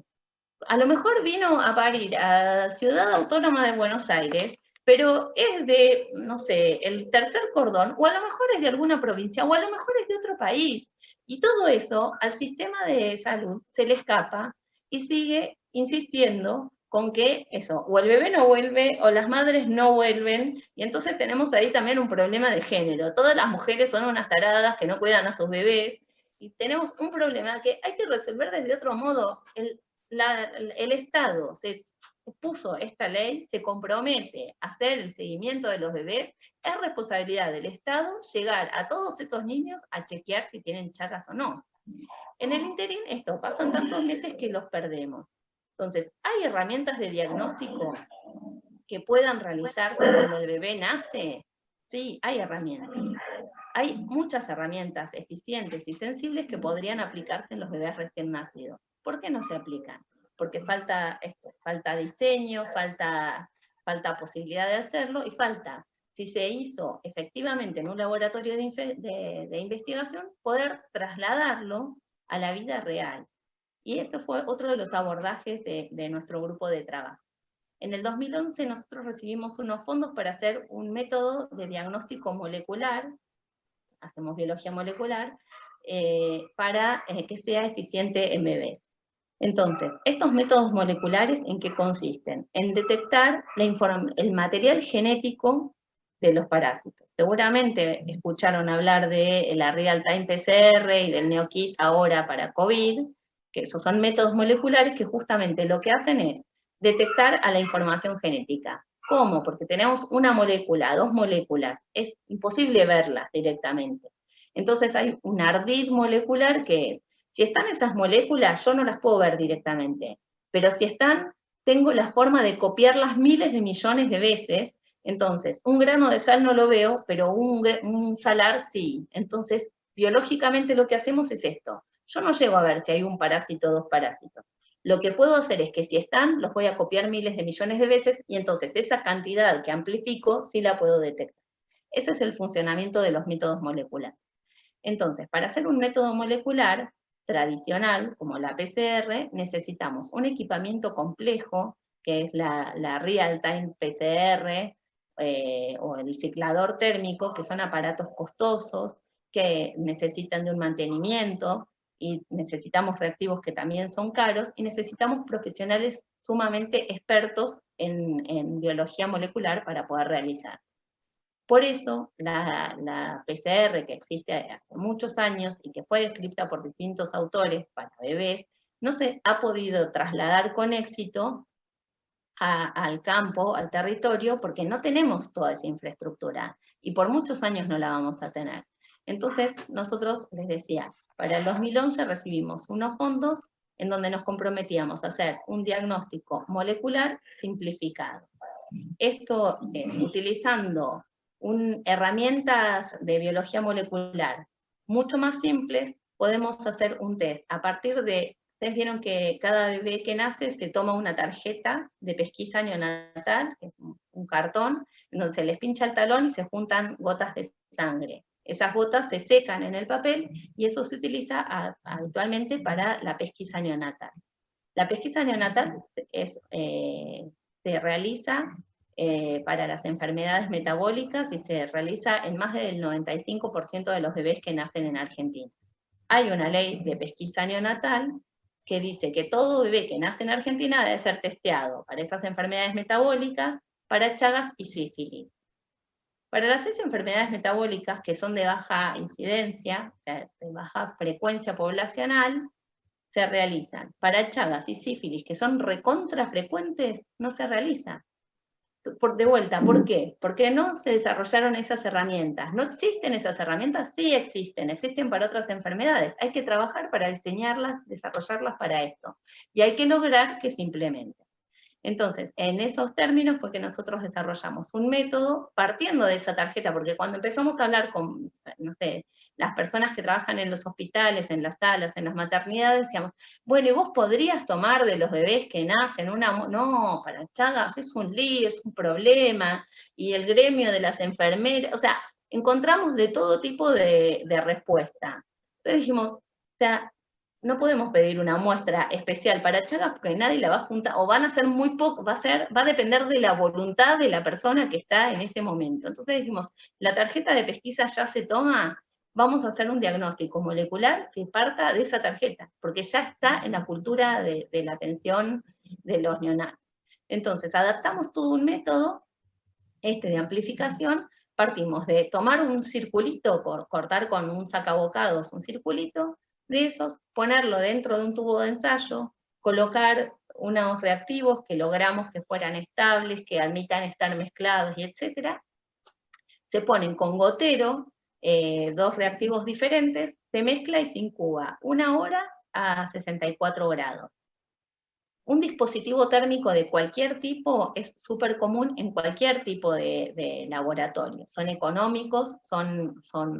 A lo mejor vino a parir a Ciudad Autónoma de Buenos Aires, pero es de, no sé, el tercer cordón, o a lo mejor es de alguna provincia, o a lo mejor es de otro país. Y todo eso al sistema de salud se le escapa y sigue insistiendo con que eso, o el bebé no vuelve, o las madres no vuelven, y entonces tenemos ahí también un problema de género. Todas las mujeres son unas taradas que no cuidan a sus bebés, y tenemos un problema que hay que resolver desde otro modo. El Estado se puso esta ley, se compromete a hacer el seguimiento de los bebés, es responsabilidad del Estado llegar a todos esos niños a chequear si tienen Chagas o no. En el interín, pasan tantos meses que los perdemos. Entonces, ¿hay herramientas de diagnóstico que puedan realizarse cuando el bebé nace? Sí, hay herramientas. Hay muchas herramientas eficientes y sensibles que podrían aplicarse en los bebés recién nacidos. ¿Por qué no se aplican? Porque falta diseño, falta posibilidad de hacerlo y falta, si se hizo efectivamente en un laboratorio de investigación, poder trasladarlo a la vida real. Y eso fue otro de los abordajes de nuestro grupo de trabajo. En el 2011 nosotros recibimos unos fondos para hacer un método de diagnóstico molecular, hacemos biología molecular, para que sea eficiente en bebés. Entonces, estos métodos moleculares, ¿en qué consisten? En detectar el material genético de los parásitos. Seguramente escucharon hablar de la Real-Time PCR y del NeoKit ahora para COVID, que esos son métodos moleculares que justamente lo que hacen es detectar a la información genética. ¿Cómo? Porque tenemos una molécula, 2 moléculas, es imposible verlas directamente. Entonces hay un ardid molecular que es, si están esas moléculas, yo no las puedo ver directamente, pero si están, tengo la forma de copiarlas miles de millones de veces. Entonces, un grano de sal no lo veo, pero un salar sí. Entonces, biológicamente lo que hacemos es esto. Yo no llego a ver si hay un parásito o 2 parásitos. Lo que puedo hacer es que si están, los voy a copiar miles de millones de veces, y entonces esa cantidad que amplifico sí la puedo detectar. Ese es el funcionamiento de los métodos moleculares. Entonces, para hacer un método molecular tradicional, como la PCR, necesitamos un equipamiento complejo, que es la Real-Time PCR, o el ciclador térmico, que son aparatos costosos, que necesitan de un mantenimiento, y necesitamos reactivos que también son caros, y necesitamos profesionales sumamente expertos en biología molecular para poder realizar. Por eso, la PCR, que existe hace muchos años y que fue descrita por distintos autores para bebés, no se ha podido trasladar con éxito al campo, al territorio, porque no tenemos toda esa infraestructura y por muchos años no la vamos a tener. Entonces, nosotros, les decía, para el 2011 recibimos unos fondos en donde nos comprometíamos a hacer un diagnóstico molecular simplificado. Esto es utilizando herramientas de biología molecular mucho más simples. Podemos hacer un test a partir de ustedes vieron que cada bebé que nace se toma una tarjeta de pesquisa neonatal, que es un cartón, en donde se les pincha el talón y se juntan gotas de sangre. Esas gotas se secan en el papel y eso se utiliza habitualmente para la pesquisa neonatal. La pesquisa neonatal se realiza para las enfermedades metabólicas y se realiza en más del 95% de los bebés que nacen en Argentina. Hay una ley de pesquisa neonatal que dice que todo bebé que nace en Argentina debe ser testeado para esas enfermedades metabólicas, para Chagas y sífilis. Para las 6 enfermedades metabólicas que son de baja incidencia, o sea, de baja frecuencia poblacional, se realizan. Para Chagas y sífilis, que son recontra frecuentes, no se realiza. De vuelta, ¿por qué? Porque no se desarrollaron esas herramientas. ¿No existen esas herramientas? Sí existen para otras enfermedades. Hay que trabajar para diseñarlas, desarrollarlas para esto. Y hay que lograr que se implementen. Entonces, en esos términos fue que nosotros desarrollamos un método partiendo de esa tarjeta, porque cuando empezamos a hablar con, no sé, las personas que trabajan en los hospitales, en las salas, en las maternidades, decíamos, bueno, ¿y vos podrías tomar de los bebés que nacen una... No, para Chagas es un lío, es un problema, y el gremio de las enfermeras, o sea, encontramos de todo tipo de respuesta. Entonces dijimos, o sea, no podemos pedir una muestra especial para Chagas porque nadie la va a juntar, o van a ser muy poco, va a depender de la voluntad de la persona que está en ese momento. Entonces dijimos, la tarjeta de pesquisa ya se toma, vamos a hacer un diagnóstico molecular que parta de esa tarjeta, porque ya está en la cultura de la atención de los neonatos. Entonces, adaptamos todo un método, de amplificación, partimos de tomar un circulito, cortar con un sacabocados un circulito, de esos, ponerlo dentro de un tubo de ensayo, colocar unos reactivos que logramos que fueran estables, que admitan estar mezclados y etcétera. Se ponen con gotero, 2 reactivos diferentes, se mezcla y se incuba 1 hora a 64 grados. Un dispositivo térmico de cualquier tipo es súper común en cualquier tipo de laboratorio. Son económicos, son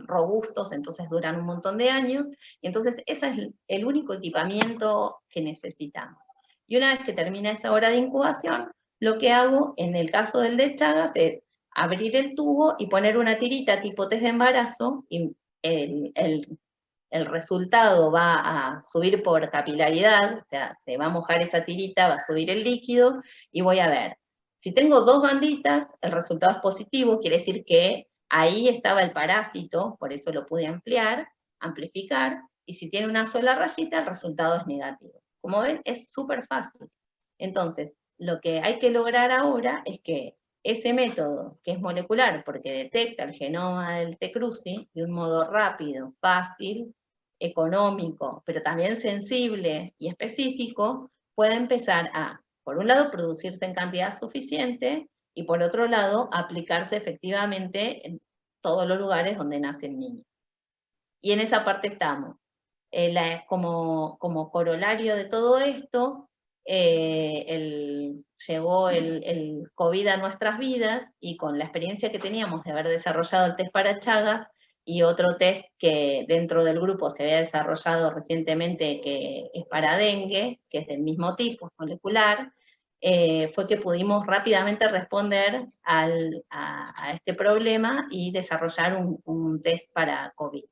robustos, entonces duran un montón de años, y entonces ese es el único equipamiento que necesitamos. Y una vez que termina esa hora de incubación, lo que hago en el caso del de Chagas es abrir el tubo y poner una tirita tipo test de embarazo, y el resultado va a subir por capilaridad, o sea, se va a mojar esa tirita, va a subir el líquido, y voy a ver. Si tengo 2 banditas, el resultado es positivo, quiere decir que ahí estaba el parásito, por eso lo pude amplificar, y si tiene una sola rayita, el resultado es negativo. Como ven, es súper fácil. Entonces, lo que hay que lograr ahora es que ese método, que es molecular, porque detecta el genoma del T. cruzi de un modo rápido, fácil, económico, pero también sensible y específico, puede empezar a, por un lado, producirse en cantidad suficiente y por otro lado, aplicarse efectivamente en todos los lugares donde nacen niños. Y en esa parte estamos. Como corolario de todo esto, llegó el COVID a nuestras vidas y con la experiencia que teníamos de haber desarrollado el test para Chagas y otro test que dentro del grupo se había desarrollado recientemente que es para dengue, que es del mismo tipo, es molecular, fue que pudimos rápidamente responder a este problema y desarrollar un test para COVID.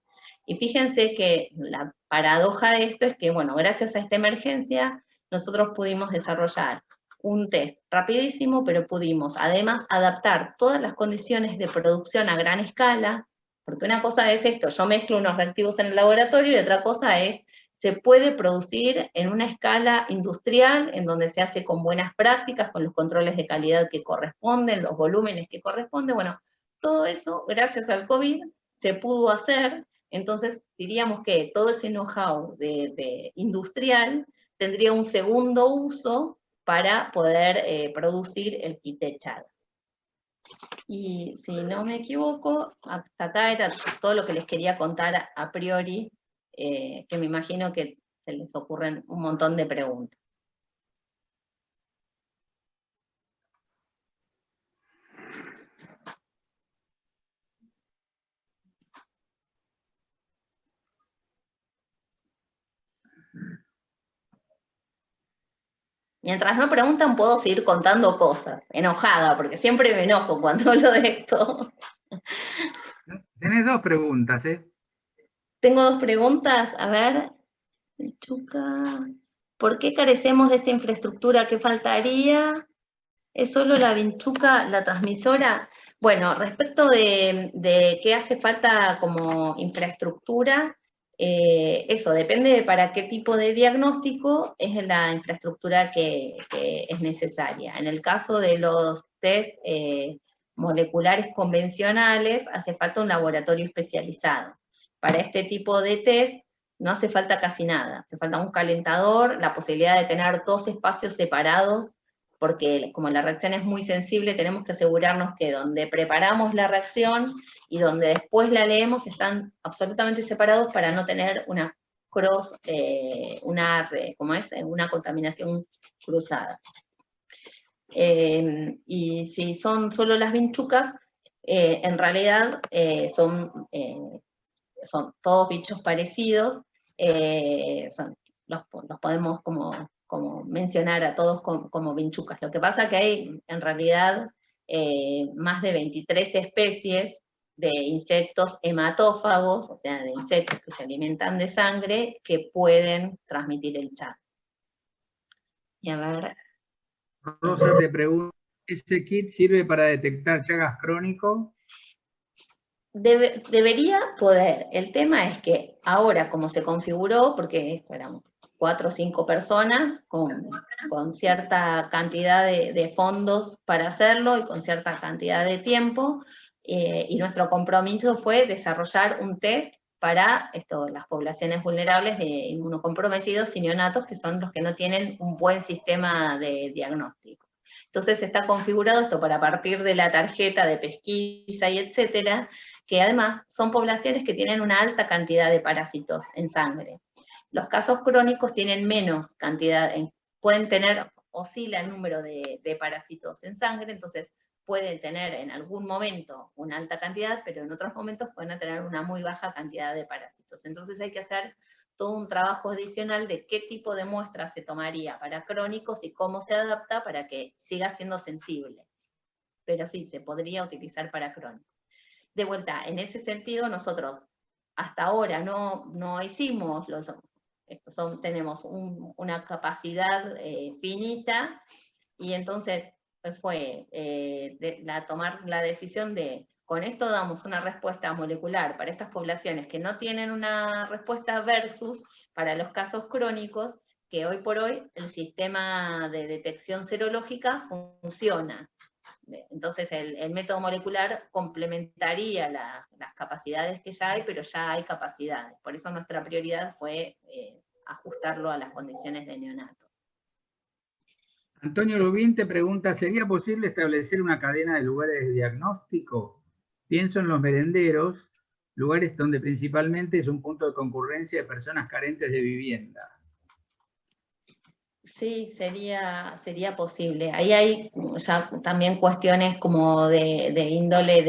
Y fíjense que la paradoja de esto es que, bueno, gracias a esta emergencia, nosotros pudimos desarrollar un test rapidísimo, pero pudimos además adaptar todas las condiciones de producción a gran escala, porque una cosa es esto, yo mezclo unos reactivos en el laboratorio y otra cosa es, se puede producir en una escala industrial, en donde se hace con buenas prácticas, con los controles de calidad que corresponden, los volúmenes que corresponden, bueno, todo eso, gracias al COVID, se pudo hacer. Entonces, diríamos que todo ese know-how de industrial tendría un segundo uso para poder producir el kit de Chagas. Y si no me equivoco, hasta acá era todo lo que les quería contar a priori, que me imagino que se les ocurren un montón de preguntas. Mientras no preguntan, puedo seguir contando cosas, enojada, porque siempre me enojo cuando hablo de esto. Tenés 2 preguntas, ¿eh? Tengo 2 preguntas, a ver, Vinchuca, ¿por qué carecemos de esta infraestructura? ¿Qué faltaría? ¿Es solo la Vinchuca la transmisora? Bueno, respecto de qué hace falta como infraestructura, eso depende de para qué tipo de diagnóstico es la infraestructura que es necesaria. En el caso de los test moleculares convencionales, hace falta un laboratorio especializado. Para este tipo de test no hace falta casi nada, hace falta un calentador, la posibilidad de tener 2 espacios separados, porque como la reacción es muy sensible, tenemos que asegurarnos que donde preparamos la reacción y donde después la leemos están absolutamente separados para no tener una una contaminación cruzada. Y si son solo las vinchucas, en realidad son todos bichos parecidos, los podemos como mencionar a todos como vinchucas. Lo que pasa es que hay en realidad más de 23 especies de insectos hematófagos, o sea, de insectos que se alimentan de sangre, que pueden transmitir el CHAD. Y a ver... Rosa te pregunta, ¿ese kit sirve para detectar Chagas crónico? Debería poder. El tema es que ahora, como se configuró, porque éramos 4 o 5 personas con cierta cantidad de fondos para hacerlo y con cierta cantidad de tiempo, y nuestro compromiso fue desarrollar un test para las poblaciones vulnerables de inmunocomprometidos y neonatos, que son los que no tienen un buen sistema de diagnóstico. Entonces está configurado esto para partir de la tarjeta de pesquisa y etcétera, que además son poblaciones que tienen una alta cantidad de parásitos en sangre. Los casos crónicos tienen menos cantidad, pueden tener, oscila el número de parásitos en sangre, entonces pueden tener en algún momento una alta cantidad, pero en otros momentos pueden tener una muy baja cantidad de parásitos. Entonces hay que hacer todo un trabajo adicional de qué tipo de muestra se tomaría para crónicos y cómo se adapta para que siga siendo sensible. Pero sí, se podría utilizar para crónicos. De vuelta, en ese sentido, nosotros hasta ahora no hicimos tenemos una capacidad finita, y entonces fue tomar la decisión de, con esto damos una respuesta molecular para estas poblaciones que no tienen una respuesta versus para los casos crónicos, que hoy por hoy el sistema de detección serológica funciona. Entonces el método molecular complementaría las capacidades que ya hay, pero ya hay capacidades. Por eso nuestra prioridad fue ajustarlo a las condiciones de neonatos. Antonio Lubín te pregunta, ¿sería posible establecer una cadena de lugares de diagnóstico? Pienso en los merenderos, lugares donde principalmente es un punto de concurrencia de personas carentes de vivienda. Sí, sería posible. Ahí hay ya también cuestiones como de índole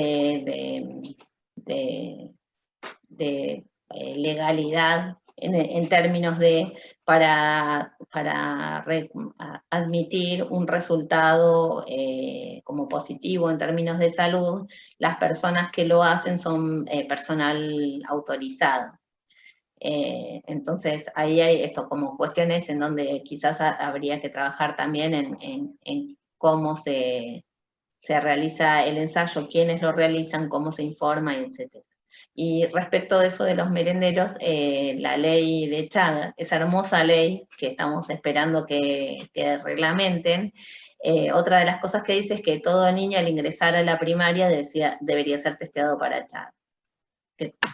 de legalidad en términos de para admitir un resultado como positivo en términos de salud, las personas que lo hacen son personal autorizado. Entonces ahí hay esto como cuestiones en donde quizás habría que trabajar también en cómo se realiza el ensayo, quiénes lo realizan, cómo se informa, etc. Y respecto de eso de los merenderos, la ley de Chagas, esa hermosa ley que estamos esperando que reglamenten, otra de las cosas que dice es que todo niño al ingresar a la primaria debería ser testeado para Chagas.